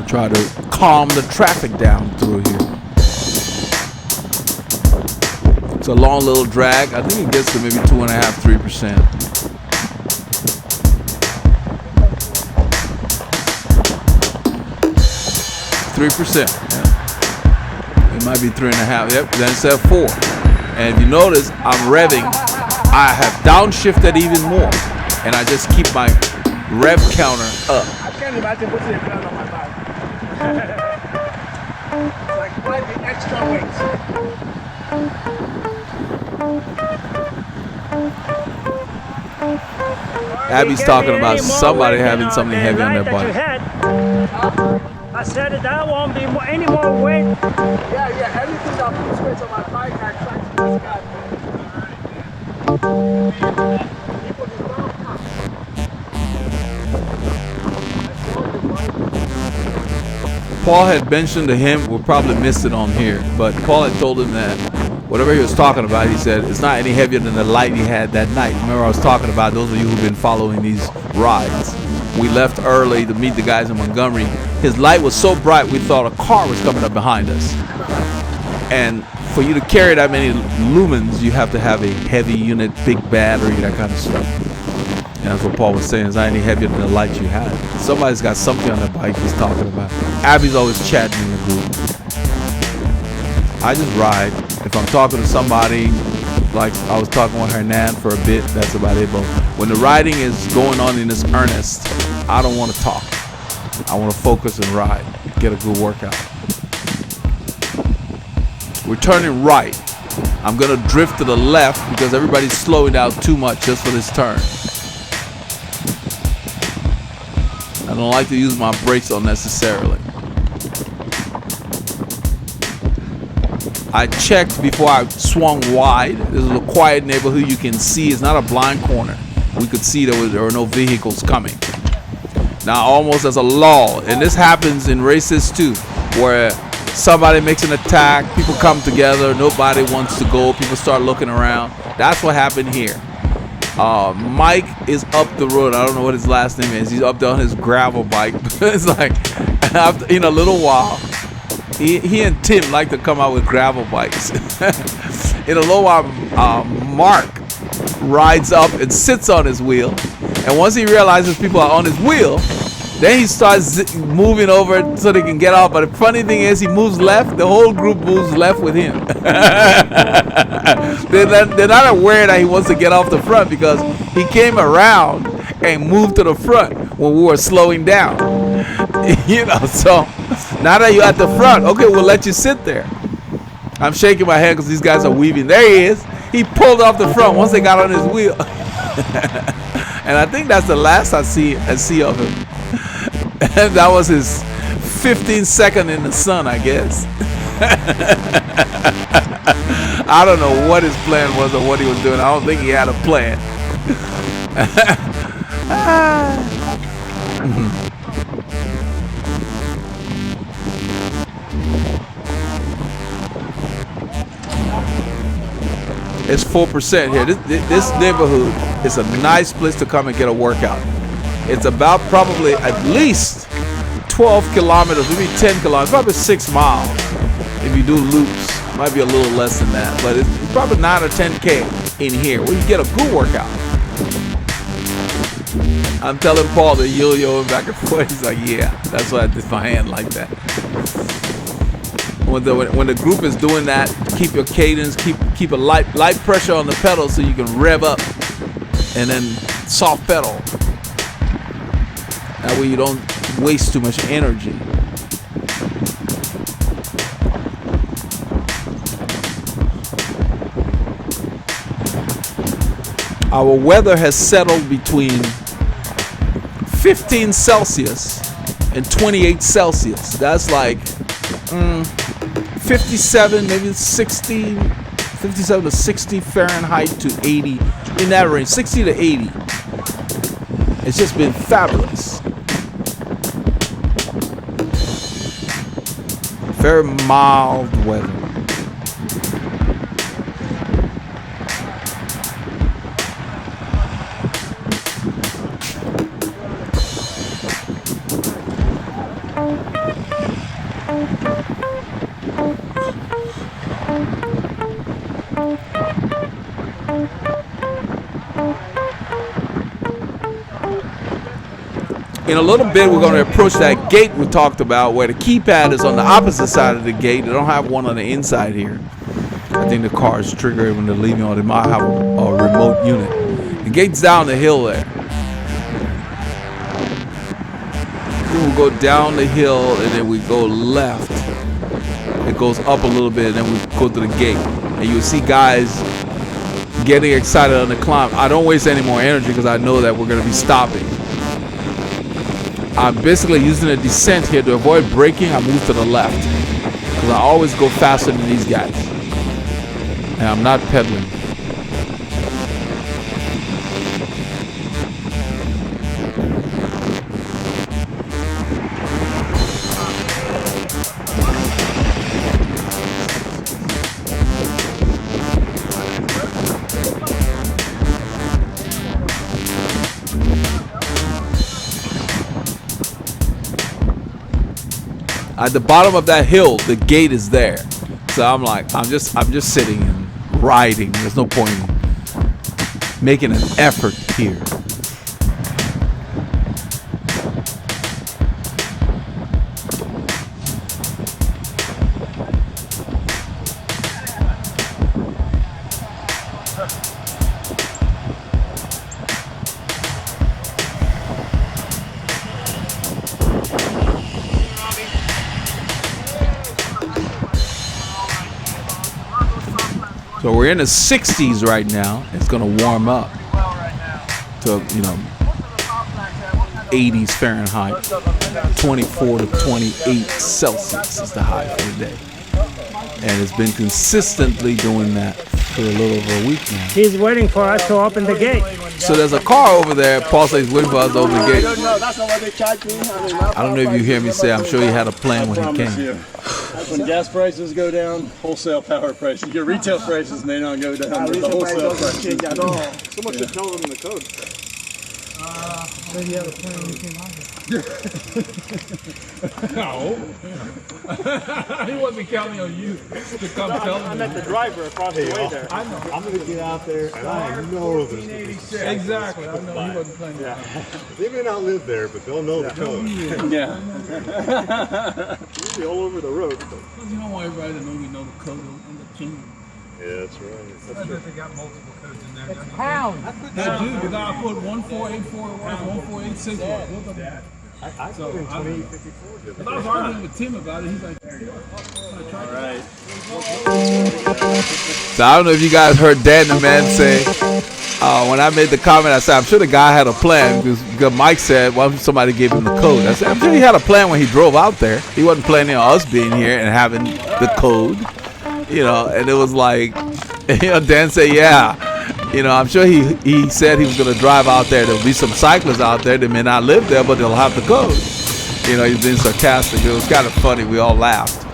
try to calm the traffic down through here. It's a long little drag. I think it gets to maybe 2.5–3%. 3%. Yeah. It might be 3.5. Yep. Then it's at 4. And if you notice, I'm revving. I have downshifted even more. And I just keep my rev counter up. I can't imagine putting a gun on my bike. It's like fighting extra weights. Abby's talking about somebody having something heavy on their bike. I said that won't be any more weight. Yeah, everything that puts weight on my bike, I try to discard. Paul had mentioned to him, we'll probably missed it on here, but Paul had told him that whatever he was talking about, he said, it's not any heavier than the light he had that night. Remember I was talking about, those of you who've been following these rides. We left early to meet the guys in Montgomery. His light was so bright we thought a car was coming up behind us. And for you to carry that many lumens, you have to have a heavy unit, big battery, that kind of stuff. And that's what Paul was saying, it's not any heavier than the light you had. Somebody's got something on their bike he's talking about. Abby's always chatting in the group. I just ride. If I'm talking to somebody, like I was talking with Hernan for a bit, that's about it. But when the riding is going on in this earnest, I don't want to talk. I want to focus and ride, get a good workout. We're turning right. I'm gonna drift to the left because everybody's slowing down too much just for this turn. I don't like to use my brakes unnecessarily. I checked before I swung wide. This is a quiet neighborhood. You can see it's not a blind corner. We could see there were no vehicles coming. Now almost as a lull, and this happens in races too, where somebody makes an attack, people come together, nobody wants to go, people start looking around. That's what happened here. Mike is up the road. I don't know what his last name is. He's up there on his gravel bike. It's like, after, in a little while, he and Tim like to come out with gravel bikes. In a little while, Mark rides up and sits on his wheel. And once he realizes people are on his wheel, then he starts moving over so they can get off. But the funny thing is, he moves left. The whole group moves left with him. They're not aware that he wants to get off the front because he came around and moved to the front when we were slowing down. You know, so now that you're at the front, okay, we'll let you sit there. I'm shaking my head because these guys are weaving. There he is. He pulled off the front once they got on his wheel. And I think that's the last I see of him. And that was his 15 second in the sun, I guess. I don't know what his plan was or what he was doing. I don't think he had a plan. It's 4% here. This neighborhood is a nice place to come and get a workout. It's about probably at least 12 kilometers, maybe 10 kilometers, probably 6 miles if you do loops. Might be a little less than that, but it's probably 9 or 10K in here where you get a good workout. I'm telling Paul to yo-yo back and forth. He's like, yeah, that's why I did my hand like that. When the group is doing that, keep your cadence, keep a light pressure on the pedal so you can rev up, and then soft pedal. That way you don't waste too much energy. Our weather has settled between 15 Celsius and 28 Celsius. That's like 57, maybe 60, 57 to 60 Fahrenheit to 80, in that range, 60 to 80. It's just been fabulous. Very mild weather. In a little bit, we're going to approach that gate we talked about where the keypad is on the opposite side of the gate. They don't have one on the inside here. I think the cars trigger it when they're leaving, or they might have a remote unit. The gate's down the hill there. Then we'll go down the hill and then we go left. It goes up a little bit and then we go to the gate. And you'll see guys getting excited on the climb. I don't waste any more energy because I know that we're going to be stopping. I'm basically using a descent here to avoid braking. I move to the left because I always go faster than these guys, and I'm not pedaling. At the bottom of that hill, the gate is there. So I'm like, I'm just sitting and riding. There's no point in making an effort here. So we're in the 60s right now. It's going to warm up to, 80s Fahrenheit. 24 to 28 Celsius is the high for the day. And it's been consistently doing that for a little over a week now. He's waiting for us to open the gate. So there's a car over there. Paul says he's waiting for us to open the gate. No, that's not what they charge me. I don't know if you hear me say, I'm sure he had a plan when he came. When gas prices go down, wholesale power prices. Your retail prices may not go down, but the wholesale prices. So much to tell them in the code. Maybe he had a plan when he came out here. No. He wasn't counting on you to come tell him. I met the driver across the way there. I know. I'm going to get out there and I know this. Exactly. I know he wasn't playing. Yeah. They may not live there, but they'll know the code. Yeah. We'll be all over the road. You don't want everybody to know we know the code on the kingdom. Yeah, that's right. I bet they got multiple codes in there. Pound. They do. The guy put 1484 and 1486. I put in 2054. I was arguing with Tim about it. He's like, All right. So I don't know if you guys heard Dan the man say, when I made the comment, I said, I'm sure the guy had a plan because Mike said, well, somebody gave him the code. I said, I'm sure he had a plan when he drove out there. He wasn't planning on us being here and having the code, and it was like, Dan said, yeah. I'm sure he said he was going to drive out there. There'll be some cyclists out there that may not live there, but they'll have the code. He's being sarcastic. It was kind of funny. We all laughed.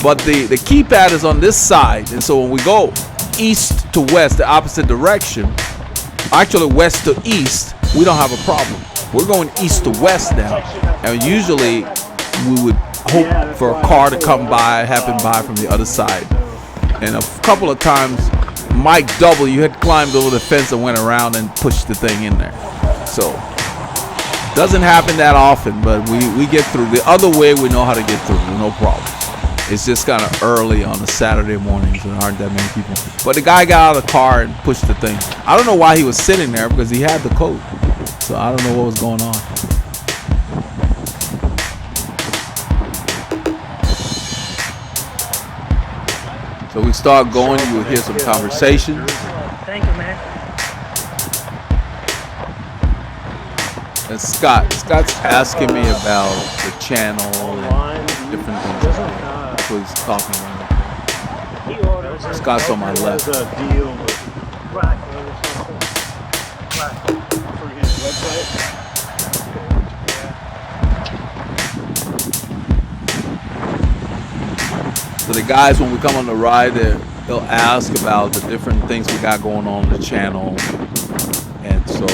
But the keypad is on this side. And so when we go east to west, the opposite direction, actually west to east, we don't have a problem. We're going east to west now. And usually we would hope for a car to happen by from the other side. And a couple of times, Mike W. had climbed over the fence and went around and pushed the thing in there. So, doesn't happen that often, but we get through. The other way, we know how to get through. No problem. It's just kind of early on a Saturday morning, so there aren't that many people. But the guy got out of the car and pushed the thing. I don't know why he was sitting there because he had the code. So, I don't know what was going on. So we start going, you will hear some conversations. Thank you, man. And Scott's asking me about the channel and different things. That's what he's talking about. Scott's on my left. There's a deal with for his website. So the guys, when we come on the ride, they'll ask about the different things we got going on the channel. And so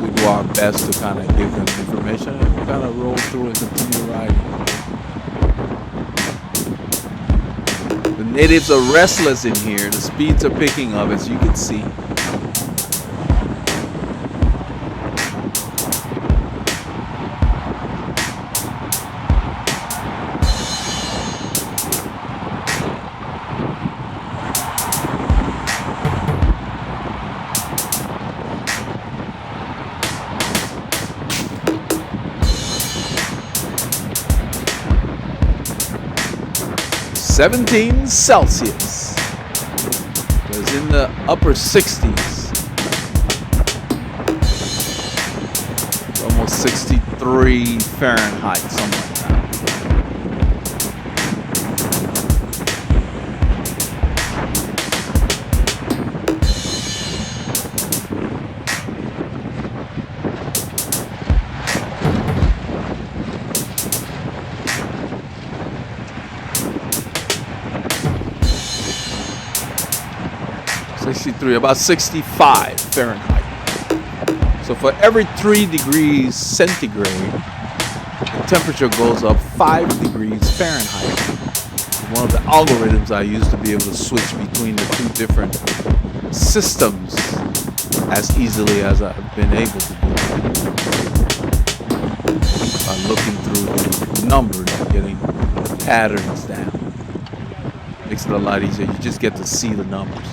we do our best to kind of give them information and kind of roll through and continue riding. The natives are restless in here. The speeds are picking up, as you can see. (17 Celsius). It was in the upper 60s. Almost 63 Fahrenheit, something like that. About 65 Fahrenheit. So for every 3 degrees centigrade, the temperature goes up 5 degrees Fahrenheit. One of the algorithms I use to be able to switch between the two different systems as easily as I've been able to do by looking through the numbers and getting patterns down. Makes it a lot easier. You just get to see the numbers.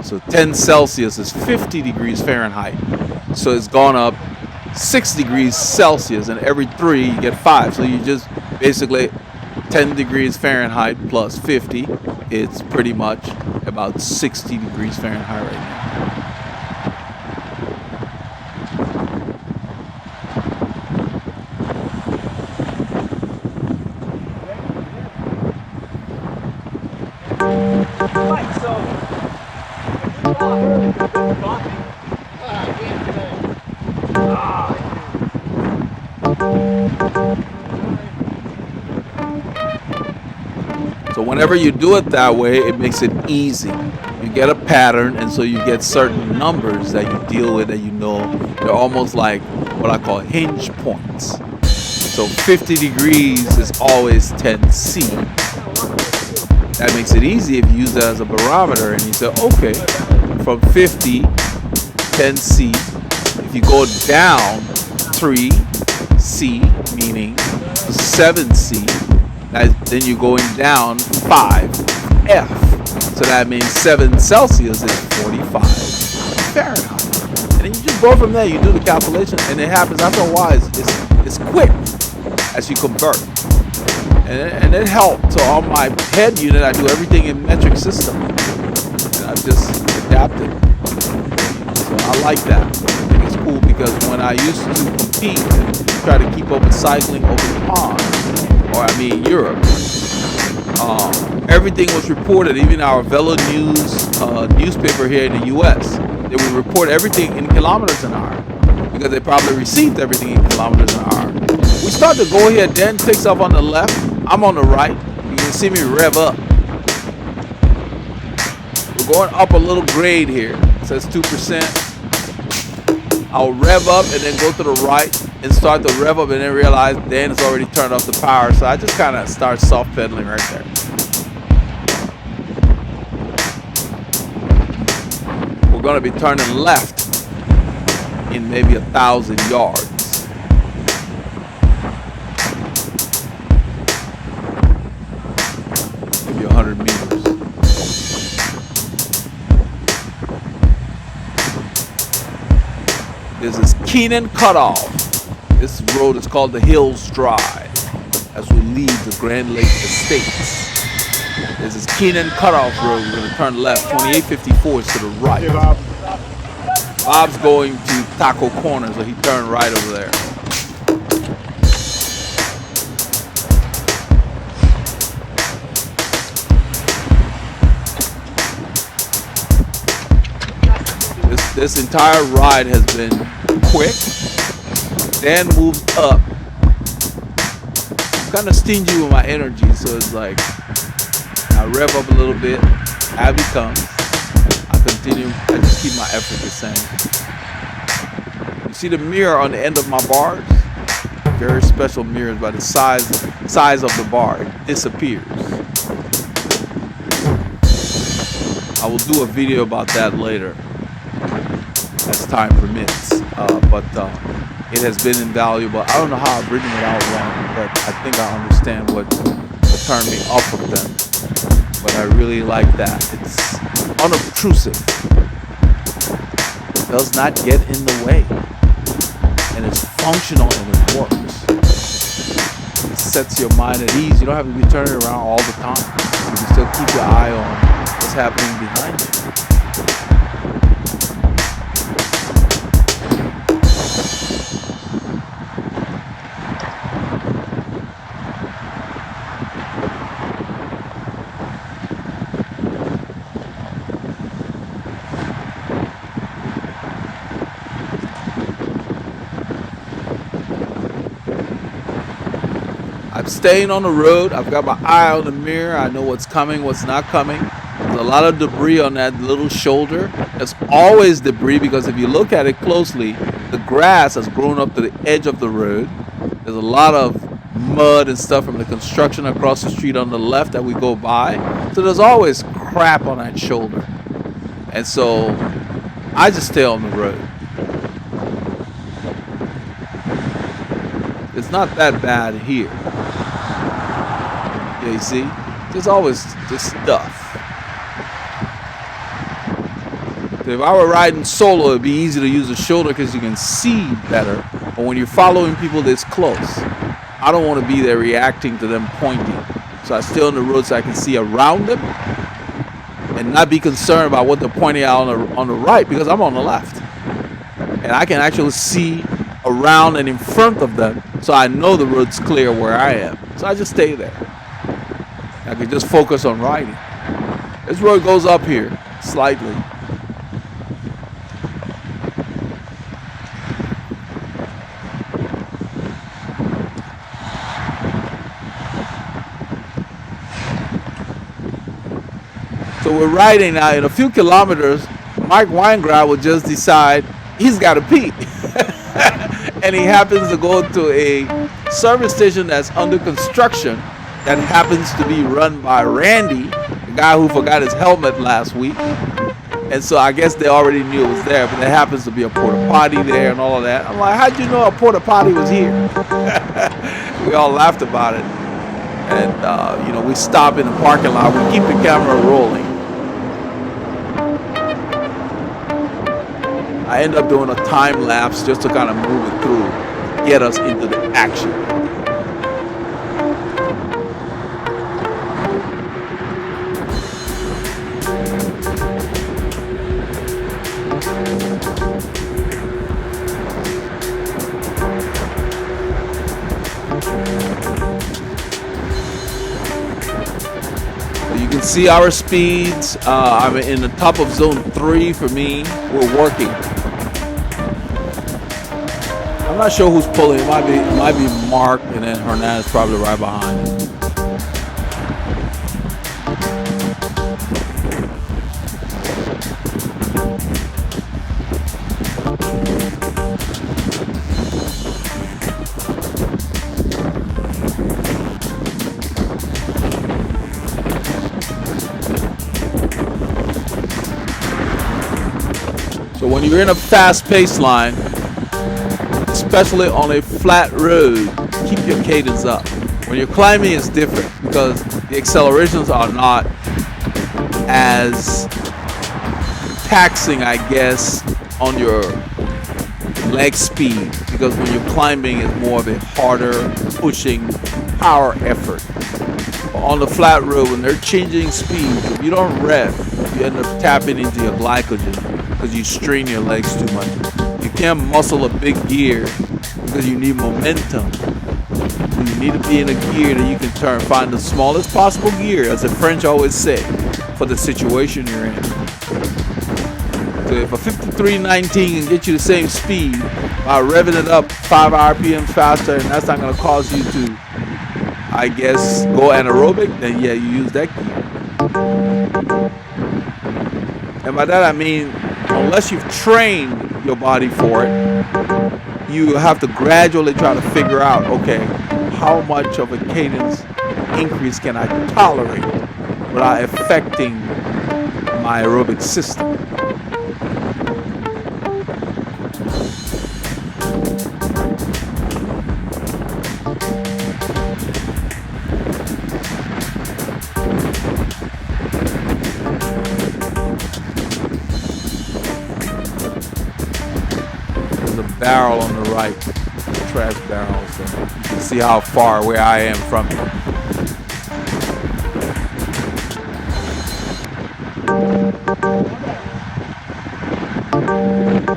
So 10 Celsius is 50 degrees Fahrenheit. So it's gone up 6 degrees Celsius, and every 3 you get 5. So you just basically 10 degrees Fahrenheit plus 50 it's pretty much about 60 degrees Fahrenheit right now. So whenever you do it that way, it makes it easy. You get a pattern, and so you get certain numbers that you deal with, and you know they're almost like what I call hinge points. So 50 degrees is always 10C. That makes it easy if you use that as a barometer, and you say, okay, from 50, 10C. If you go down 3C, meaning 7C, then you're going down 5F. So that means 7 Celsius is 45 Fahrenheit. And then you just go from there, you do the calculation, and it happens after a while. It's quick as you convert. And it helped. So on my head unit, I do everything in metric system. And I've just adapted. So I like that. I think it's cool because when I used to compete and try to keep up with cycling over the pond, or I mean Europe, everything was reported. Even our Velo News newspaper here in the US, they would report everything in kilometers an hour because they probably received everything in kilometers an hour. We start to go here, Dan takes off on the left, I'm on the right. You can see me rev up. We're going up a little grade here. It says 2%. I'll rev up and then go to the right and start to rev up and then realize Dan has already turned off the power. So I just kind of start soft pedaling right there. We're going to be turning left in maybe 1,000 yards. Maybe 100 meters. This is Keenan Cutoff. This road is called the Hills Drive as we leave the Grand Lake Estates. This is Keenan Cutoff Road. We're going to turn left. 2854 is to the right. Bob's going to Taco Corner, so he turned right over there. This entire ride has been quick. Dan moved up. I'm kind of stingy with my energy, so it's like I rev up a little bit. Abby comes. I continue. I just keep my effort the same. You see the mirror on the end of my bars? Very special mirrors by the size of the bar. It disappears. I will do a video about that later, as time permits, but it has been invaluable. I don't know how I've written it out wrong, but I think I understand what turned me off of them. But I really like that. It's unobtrusive. It does not get in the way. And it's functional and it works. It sets your mind at ease. You don't have to be turning around all the time. You can still keep your eye on what's happening behind you. I'm staying on the road. I've got my eye on the mirror. I know what's coming, what's not coming. There's a lot of debris on that little shoulder. There's always debris because if you look at it closely, the grass has grown up to the edge of the road. There's a lot of mud and stuff from the construction across the street on the left that we go by. So there's always crap on that shoulder. And so I just stay on the road. It's not that bad here. Yeah, you see? There's always just stuff. So if I were riding solo, it'd be easy to use the shoulder because you can see better. But when you're following people this close, I don't want to be there reacting to them pointing. So I stay on the road so I can see around them and not be concerned about what they're pointing out on the right, because I'm on the left. And I can actually see around and in front of them, so I know the road's clear where I am. So I just stay there. I can just focus on riding. This road goes up here slightly. So we're riding now. In a few kilometers, Mike Weingrad will just decide he's got to pee. And he happens to go to a service station that's under construction that happens to be run by Randy, the guy who forgot his helmet last week. And so I guess they already knew it was there, but there happens to be a porta potty there and all of that. I'm like, how'd you know a porta potty was here? We all laughed about it. And, we stop in the parking lot. We keep the camera rolling. I end up doing a time lapse just to kind of move it through, get us into the action. You can see our speeds. I'm in the top of zone 3 for me. We're working. I'm not sure who's pulling. It might be Mark, and then Hernandez probably right behind him. So when you're in a fast-paced line, especially on a flat road, keep your cadence up. When you're climbing, it's different because the accelerations are not as taxing, I guess, on your leg speed, because when you're climbing, it's more of a harder pushing power effort. But on the flat road, when they're changing speeds, if you don't rev, you end up tapping into your glycogen because you strain your legs too much. You can't muscle a big gear because you need momentum. You need to be in a gear that you can turn. Find the smallest possible gear, as the French always say, for the situation you're in. So if a 5319 can get you the same speed by revving it up 5 RPMs faster, and that's not going to cause you to, I guess, go anaerobic, then yeah, you use that gear. And by that I mean, unless you've trained your body for it, you have to gradually try to figure out, okay, how much of a cadence increase can I tolerate without affecting my aerobic system. Barrel on the right, the trash barrel, so you can see how far away I am from it.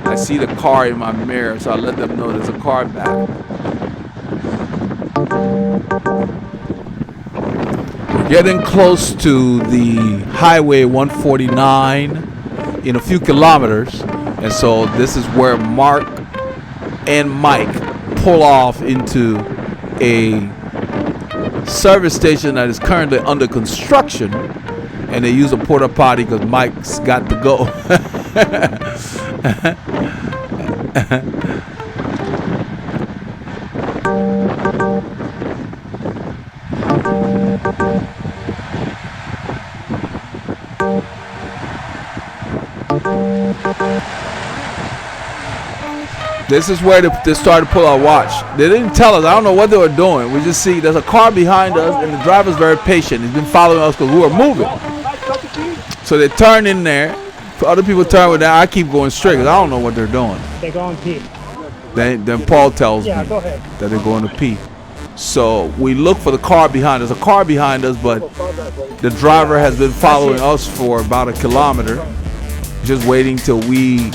I see the car in my mirror, so I let them know there's a car back. We're getting close to the Highway 149 in a few kilometers, and so this is where Mark and Mike pull off into a service station that is currently under construction, and they use a porta potty because Mike's got to go. This is where they started to pull our watch. They didn't tell us. I don't know what they were doing. We just see there's a car behind us, and the driver's very patient. He's been following us because we were moving. So they turn in there. For other people turn with that, I keep going straight because I don't know what they're doing. They're going pee. Then Paul tells me go ahead. that they're going to pee. So we look for the car behind us. A car behind us, but the driver has been following us for about a kilometer, just waiting till we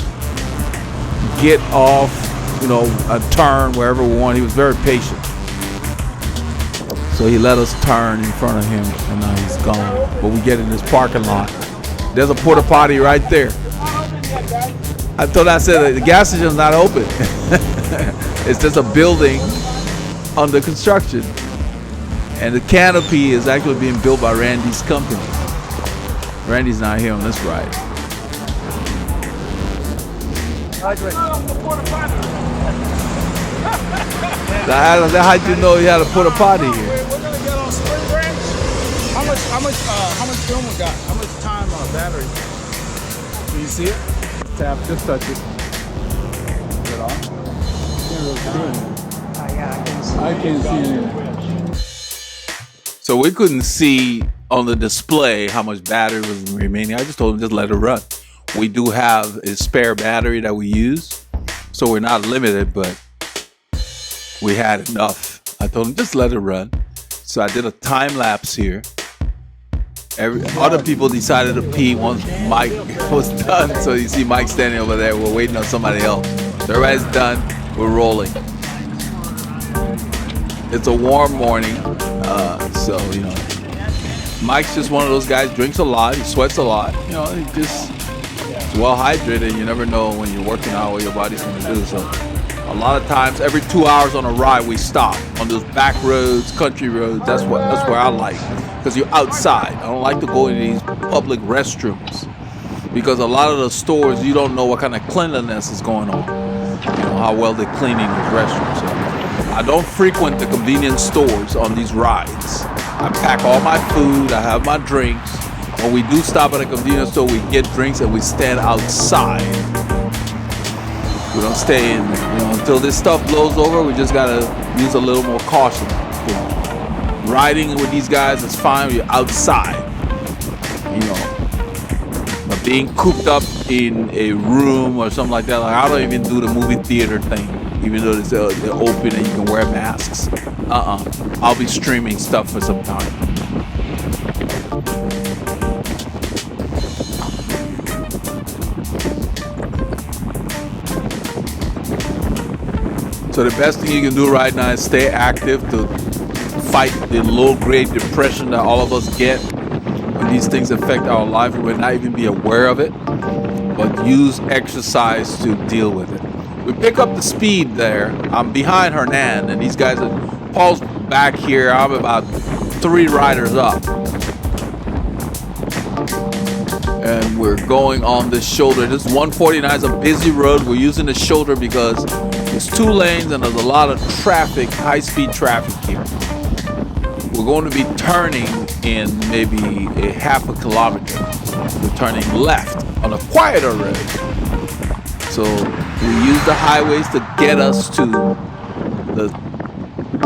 get off, a turn wherever we want. He was very patient. So he let us turn in front of him, and now he's gone. But we get in this parking lot. There's a porta potty right there. I said the gas station's not open. It's just a building under construction. And the canopy is actually being built by Randy's company. Randy's not here on this ride. How'd you know you had a porta potty here? We're gonna get on Spring Branch. How much film we got? How much time on battery? Do you see it? Tap, just touch it. Is it on? I can't see anything. So we couldn't see on the display how much battery was remaining. I just told him just let it run. We do have a spare battery that we use, so we're not limited, but we had enough. I told him just let it run. So I did a time lapse here. Other people decided to pee once Mike was done. So you see Mike standing over there. We're waiting on somebody else. So everybody's done. We're rolling. It's a warm morning. So, Mike's just one of those guys, drinks a lot. He sweats a lot. He just is well hydrated. You never know when you're working out what your body's going to do. So a lot of times, every 2 hours on a ride, we stop on those back roads, country roads. That's where I like, because you're outside. I don't like to go into these public restrooms, because a lot of the stores, you don't know what kind of cleanliness is going on. How well they're cleaning those restrooms. So I don't frequent the convenience stores on these rides. I pack all my food. I have my drinks. When we do stop at a convenience store, we get drinks and we stand outside. We don't stay in there. Until this stuff blows over, we just gotta use a little more caution. Riding with these guys is fine. You're outside. But being cooped up in a room or something like that, I don't even do the movie theater thing, even though they're open and you can wear masks. I'll be streaming stuff for some time. So the best thing you can do right now is stay active to fight the low-grade depression that all of us get when these things affect our life and we're not even be aware of it, but use exercise to deal with it. We pick up the speed there. I'm behind Hernan, and these guys Paul's back here. I'm about 3 riders up. And we're going on this shoulder. This 149 is a busy road. We're using the shoulder because there's 2 lanes and there's a lot of traffic, high-speed traffic here. We're going to be turning in maybe a half a kilometer. We're turning left on a quieter road. So we use the highways to get us to the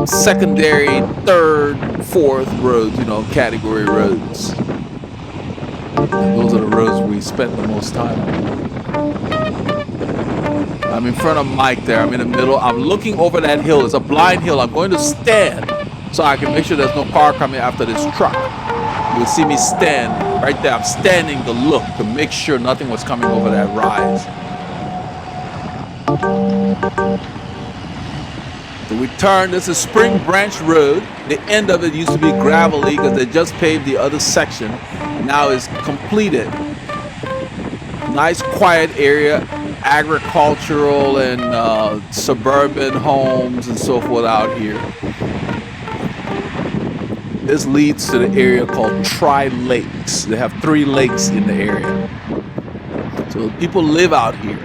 secondary, 3rd, 4th roads, category roads. Those are the roads we spent the most time on. I'm in front of Mike there. I'm in the middle. I'm looking over that hill. It's a blind hill. I'm going to stand so I can make sure there's no car coming after this truck. You'll see me stand right there. I'm standing to look to make sure nothing was coming over that rise. So we turn. This is Spring Branch Road. The end of it used to be gravelly because they just paved the other section. Now it's completed. Nice quiet area, agricultural and suburban homes and so forth out here. This leads to the area called Tri-Lakes. They have 3 lakes in the area. So people live out here.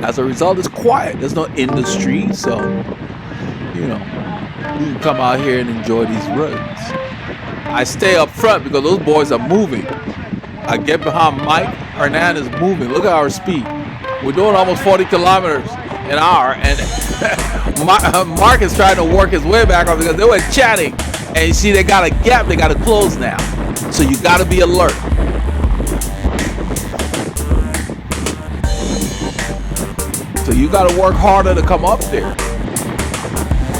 As a result, it's quiet. There's no industry, so you can come out here and enjoy these roads. I stay up front because those boys are moving. I get behind Mike. Hernan is moving. Look at our speed. We're doing almost 40 kilometers an hour, and Mark is trying to work his way back up because they were chatting. And you see, they got a gap. They got to close now. So you got to be alert. So you got to work harder to come up there.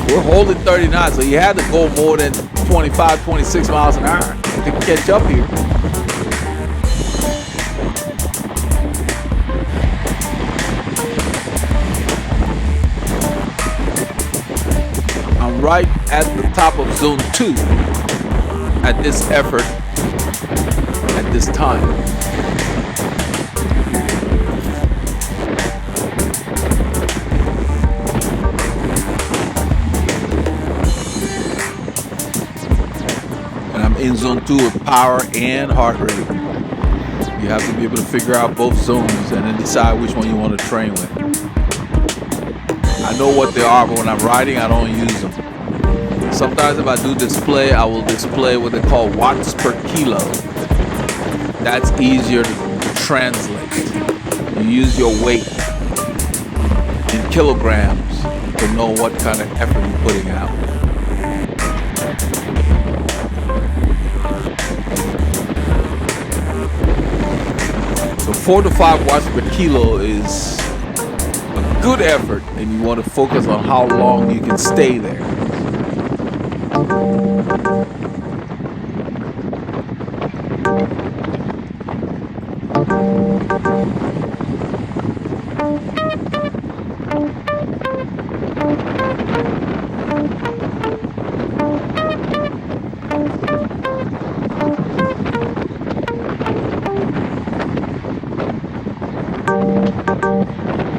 We're holding 39, so you had to go more than 25, 26 miles an hour to catch up here. I'm right at the top of zone 2 at this effort, at this time. In zone 2 with power and heart rate. You have to be able to figure out both zones and then decide which one you want to train with. I know what they are, but when I'm riding, I don't use them. Sometimes if I do display, I will display what they call watts per kilo. That's easier to translate. You use your weight in kilograms to know what kind of effort you're putting out. So 4 to 5 watts per kilo is a good effort, and you want to focus on how long you can stay there.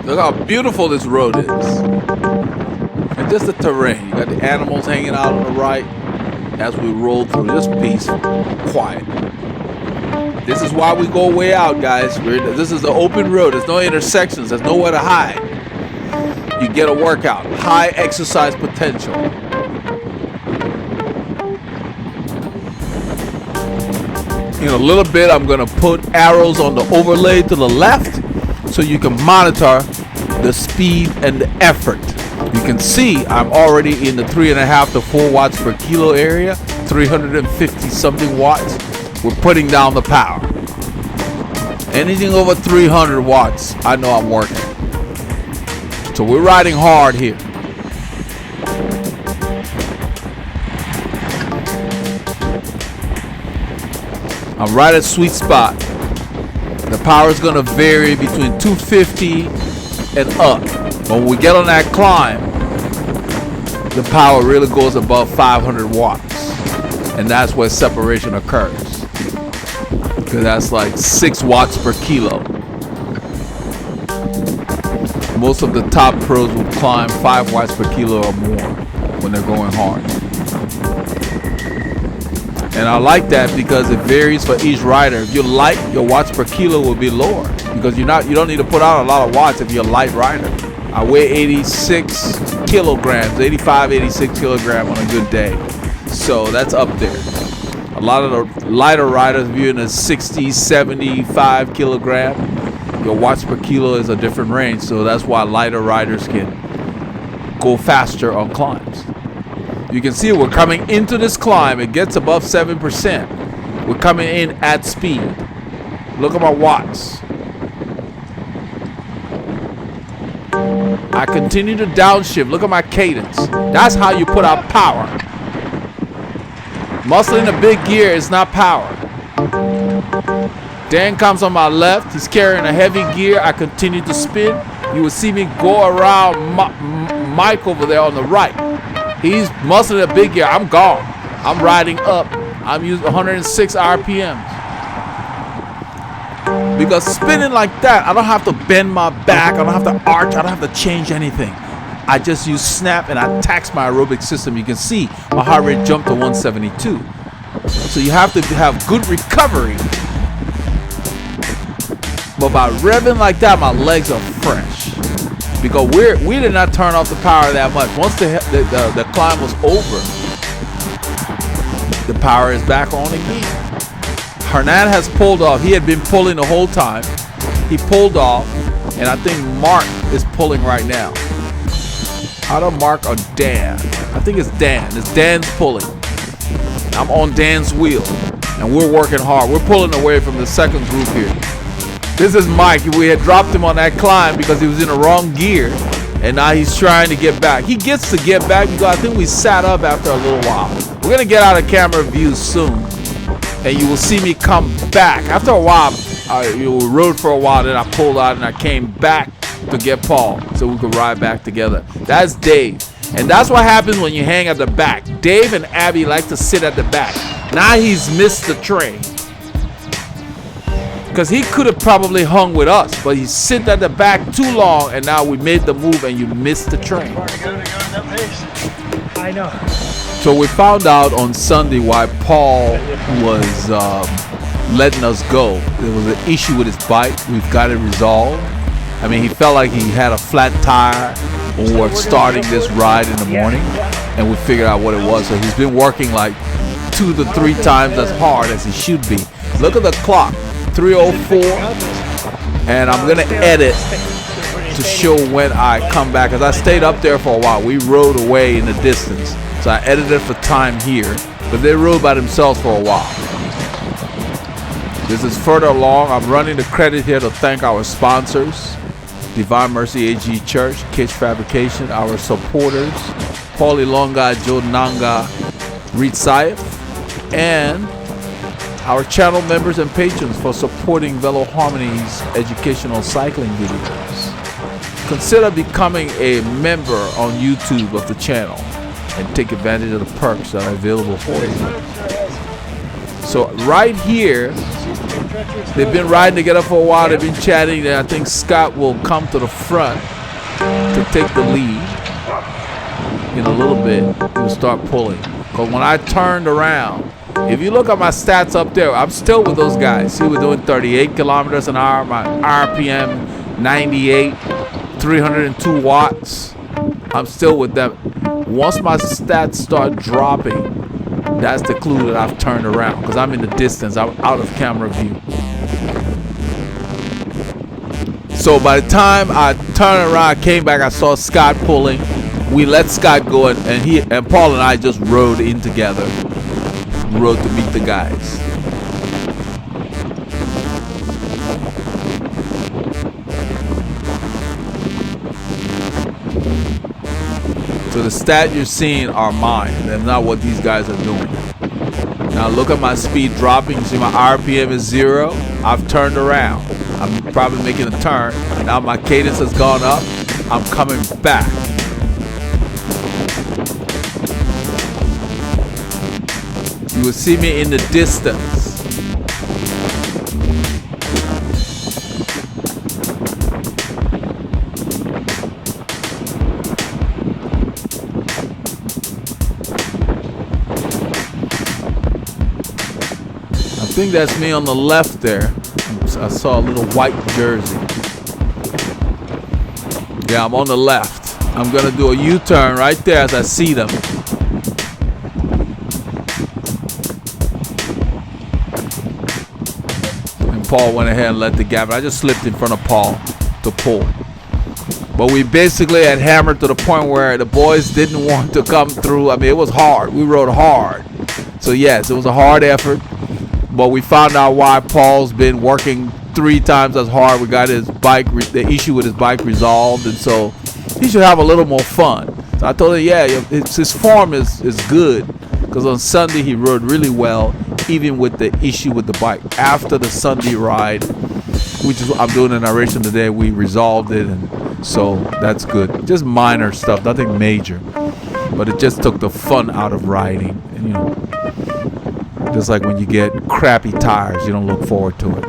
Look how beautiful this road is. And just the terrain. You got the animals hanging out on the right as we roll through. Just peaceful, quiet. This is why we go way out, guys. This is an open road. There's no intersections. There's nowhere to hide. You get a workout. High exercise potential. In a little bit, I'm going to put arrows on the overlay to the left so you can monitor the speed and the effort. You can see I'm already in the 3.5 to 4 watts per kilo area, 350 something watts. We're putting down the power. Anything over 300 watts, I know I'm working. So we're riding hard here. I'm right at sweet spot. The power is going to vary between 250 and up. When we get on that climb, the power really goes above 500 watts. And that's where separation occurs. Because that's like 6 watts per kilo. Most of the top pros will climb 5 watts per kilo or more when they're going hard. And I like that because it varies for each rider. If you're light, your watts per kilo will be lower because you don't need to put out a lot of watts if you're a light rider. I weigh 86 kilograms, 85, 86 kilograms on a good day. So that's up there. A lot of the lighter riders, if you're in a 60, 75 kilogram, your watts per kilo is a different range. So that's why lighter riders can go faster on climbs. You can see we're coming into this climb. It gets above 7%. We're coming in at speed. Look at my watts. I continue to downshift. Look at my cadence. That's how you put out power. Muscle in a big gear is not power. Dan comes on my left. He's carrying a heavy gear. I continue to spin. You will see me go around Mike over there on the right. He's muscling a big gear. I'm gone. I'm riding up. I'm using 106 RPMs. Because spinning like that, I don't have to bend my back. I don't have to arch. I don't have to change anything. I just use snap and I tax my aerobic system. You can see my heart rate jumped to 172. So you have to have good recovery. But by revving like that, my legs are fresh. Because we did not turn off the power that much. Once the climb was over, the power is back on again. Hernan has pulled off. He had been pulling the whole time. He pulled off, and I think Mark is pulling right now. Either Mark or Dan. I think it's Dan. It's Dan's pulling. I'm on Dan's wheel, and we're working hard. We're pulling away from the second group here. This is Mike. We had dropped him on that climb because he was in the wrong gear. And now he's trying to get back. He gets to get back because I think we sat up after a little while. We're going to get out of camera view soon. And you will see me come back. After a while, we rode for a while, then I pulled out and I came back to get Paul so we could ride back together. That's Dave. And that's what happens when you hang at the back. Dave and Abby like to sit at the back. Now he's missed the train. Because he could have probably hung with us, but he sit at the back too long, and now we made the move and you missed the train. I know. So we found out on Sunday why Paul was letting us go. There was an issue with his bike. We've got it resolved. I mean, he felt like he had a flat tire when we were starting this ride in the morning, and we figured out what it was. So he's been working like 2 to 3 times as hard as he should be. Look at the clock, 3:04, and I'm gonna edit to show when I come back, because I stayed up there for a while. We rode away in the distance, so I edited for time here, but they rode by themselves for a while. This is further along. I'm running the credit here to thank our sponsors, Divine Mercy AG Church, Kitsch Fabrication, our supporters, Paulie Longa, Joe Nanga, Reed Saif, and our channel members and patrons for supporting Veloharmony's educational cycling videos. Consider becoming a member on YouTube of the channel and take advantage of the perks that are available for you. So right here, they've been riding together for a while. They've been chatting. And I think Scott will come to the front to take the lead in a little bit. He'll start pulling. Because when I turned around, if you look at my stats up there, I'm still with those guys. See, we're doing 38 kilometers an hour. My RPM 98, 302 watts. I'm still with them. Once my stats start dropping, that's the clue that I've turned around, because I'm in the distance. I'm out of camera view. So by the time I turned around, I came back, I saw Scott pulling. We let Scott go, and Paul and I just rode in together. Rode to meet the guys. So the stat you're seeing are mine. They're not what these guys are doing. Now look at my speed dropping. You see my RPM is 0. I've turned around. I'm probably making a turn. Now my cadence has gone up. I'm coming back. You will see me in the distance. I think that's me on the left there. I saw a little white jersey. Yeah, I'm on the left. I'm gonna do a U-turn right there as I see them. And Paul went ahead and let the gap. I just slipped in front of Paul to pull. But we basically had hammered to the point where the boys didn't want to come through. I mean, it was hard. We rode hard. So yes, it was a hard effort. But we found out why Paul's been working 3 times as hard. We got his bike, the issue with his bike resolved, and so he should have a little more fun. So I told him, yeah, his form is good, because on Sunday he rode really well, even with the issue with the bike. After the Sunday ride, which is what I'm doing a narration today, we resolved it, and so that's good. Just minor stuff, nothing major, but it just took the fun out of riding, and, you know. Just like when you get crappy tires, you don't look forward to it.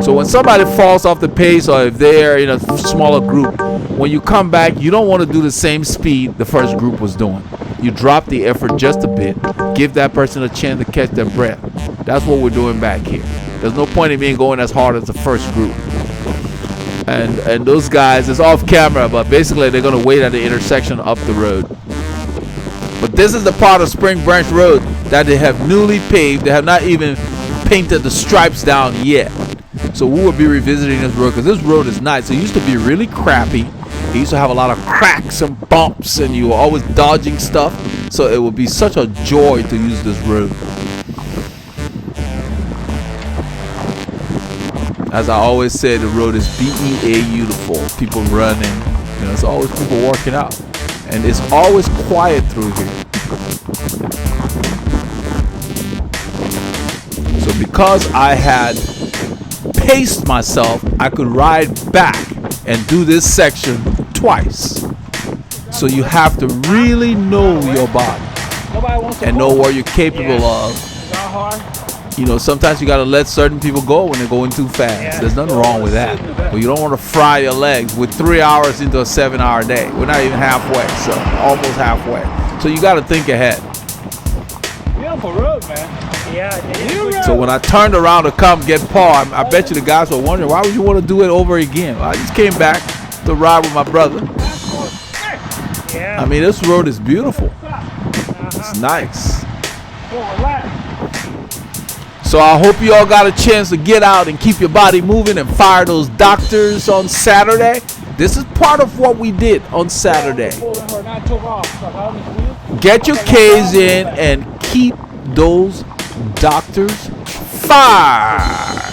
So when somebody falls off the pace, or if they're in a smaller group, when you come back, you don't want to do the same speed the first group was doing. You drop the effort just a bit, give that person a chance to catch their breath. That's what we're doing back here. There's no point in me going as hard as the first group. And those guys, it's off camera, but basically they're going to wait at the intersection up the road. But this is the part of Spring Branch Road that they have newly paved. They have not even painted the stripes down yet. So we will be revisiting this road, because this road is nice. It used to be really crappy. It used to have a lot of cracks and bumps, and you were always dodging stuff. So it would be such a joy to use this road. As I always say, the road is beautiful. People running. You know, it's always people working out. And it's always quiet through here. So because I had paced myself, I could ride back and do this section twice. So you have to really know your body and know what you're capable of. You know, sometimes you gotta let certain people go when they're going too fast. There's nothing wrong with that. But you don't want to fry your legs with 3 hours into a 7-hour day. We're not even halfway, so almost halfway. So you gotta think ahead. Beautiful road, man. Yeah. So when I turned around to come get Paul, I bet you the guys were wondering, why would you want to do it over again? Well, I just came back to ride with my brother. Yeah. I mean, this road is beautiful. It's nice. So I hope you all got a chance to get out and keep your body moving and fire those doctors on Saturday. This is part of what we did on Saturday. Get your K's in and keep those doctors fired.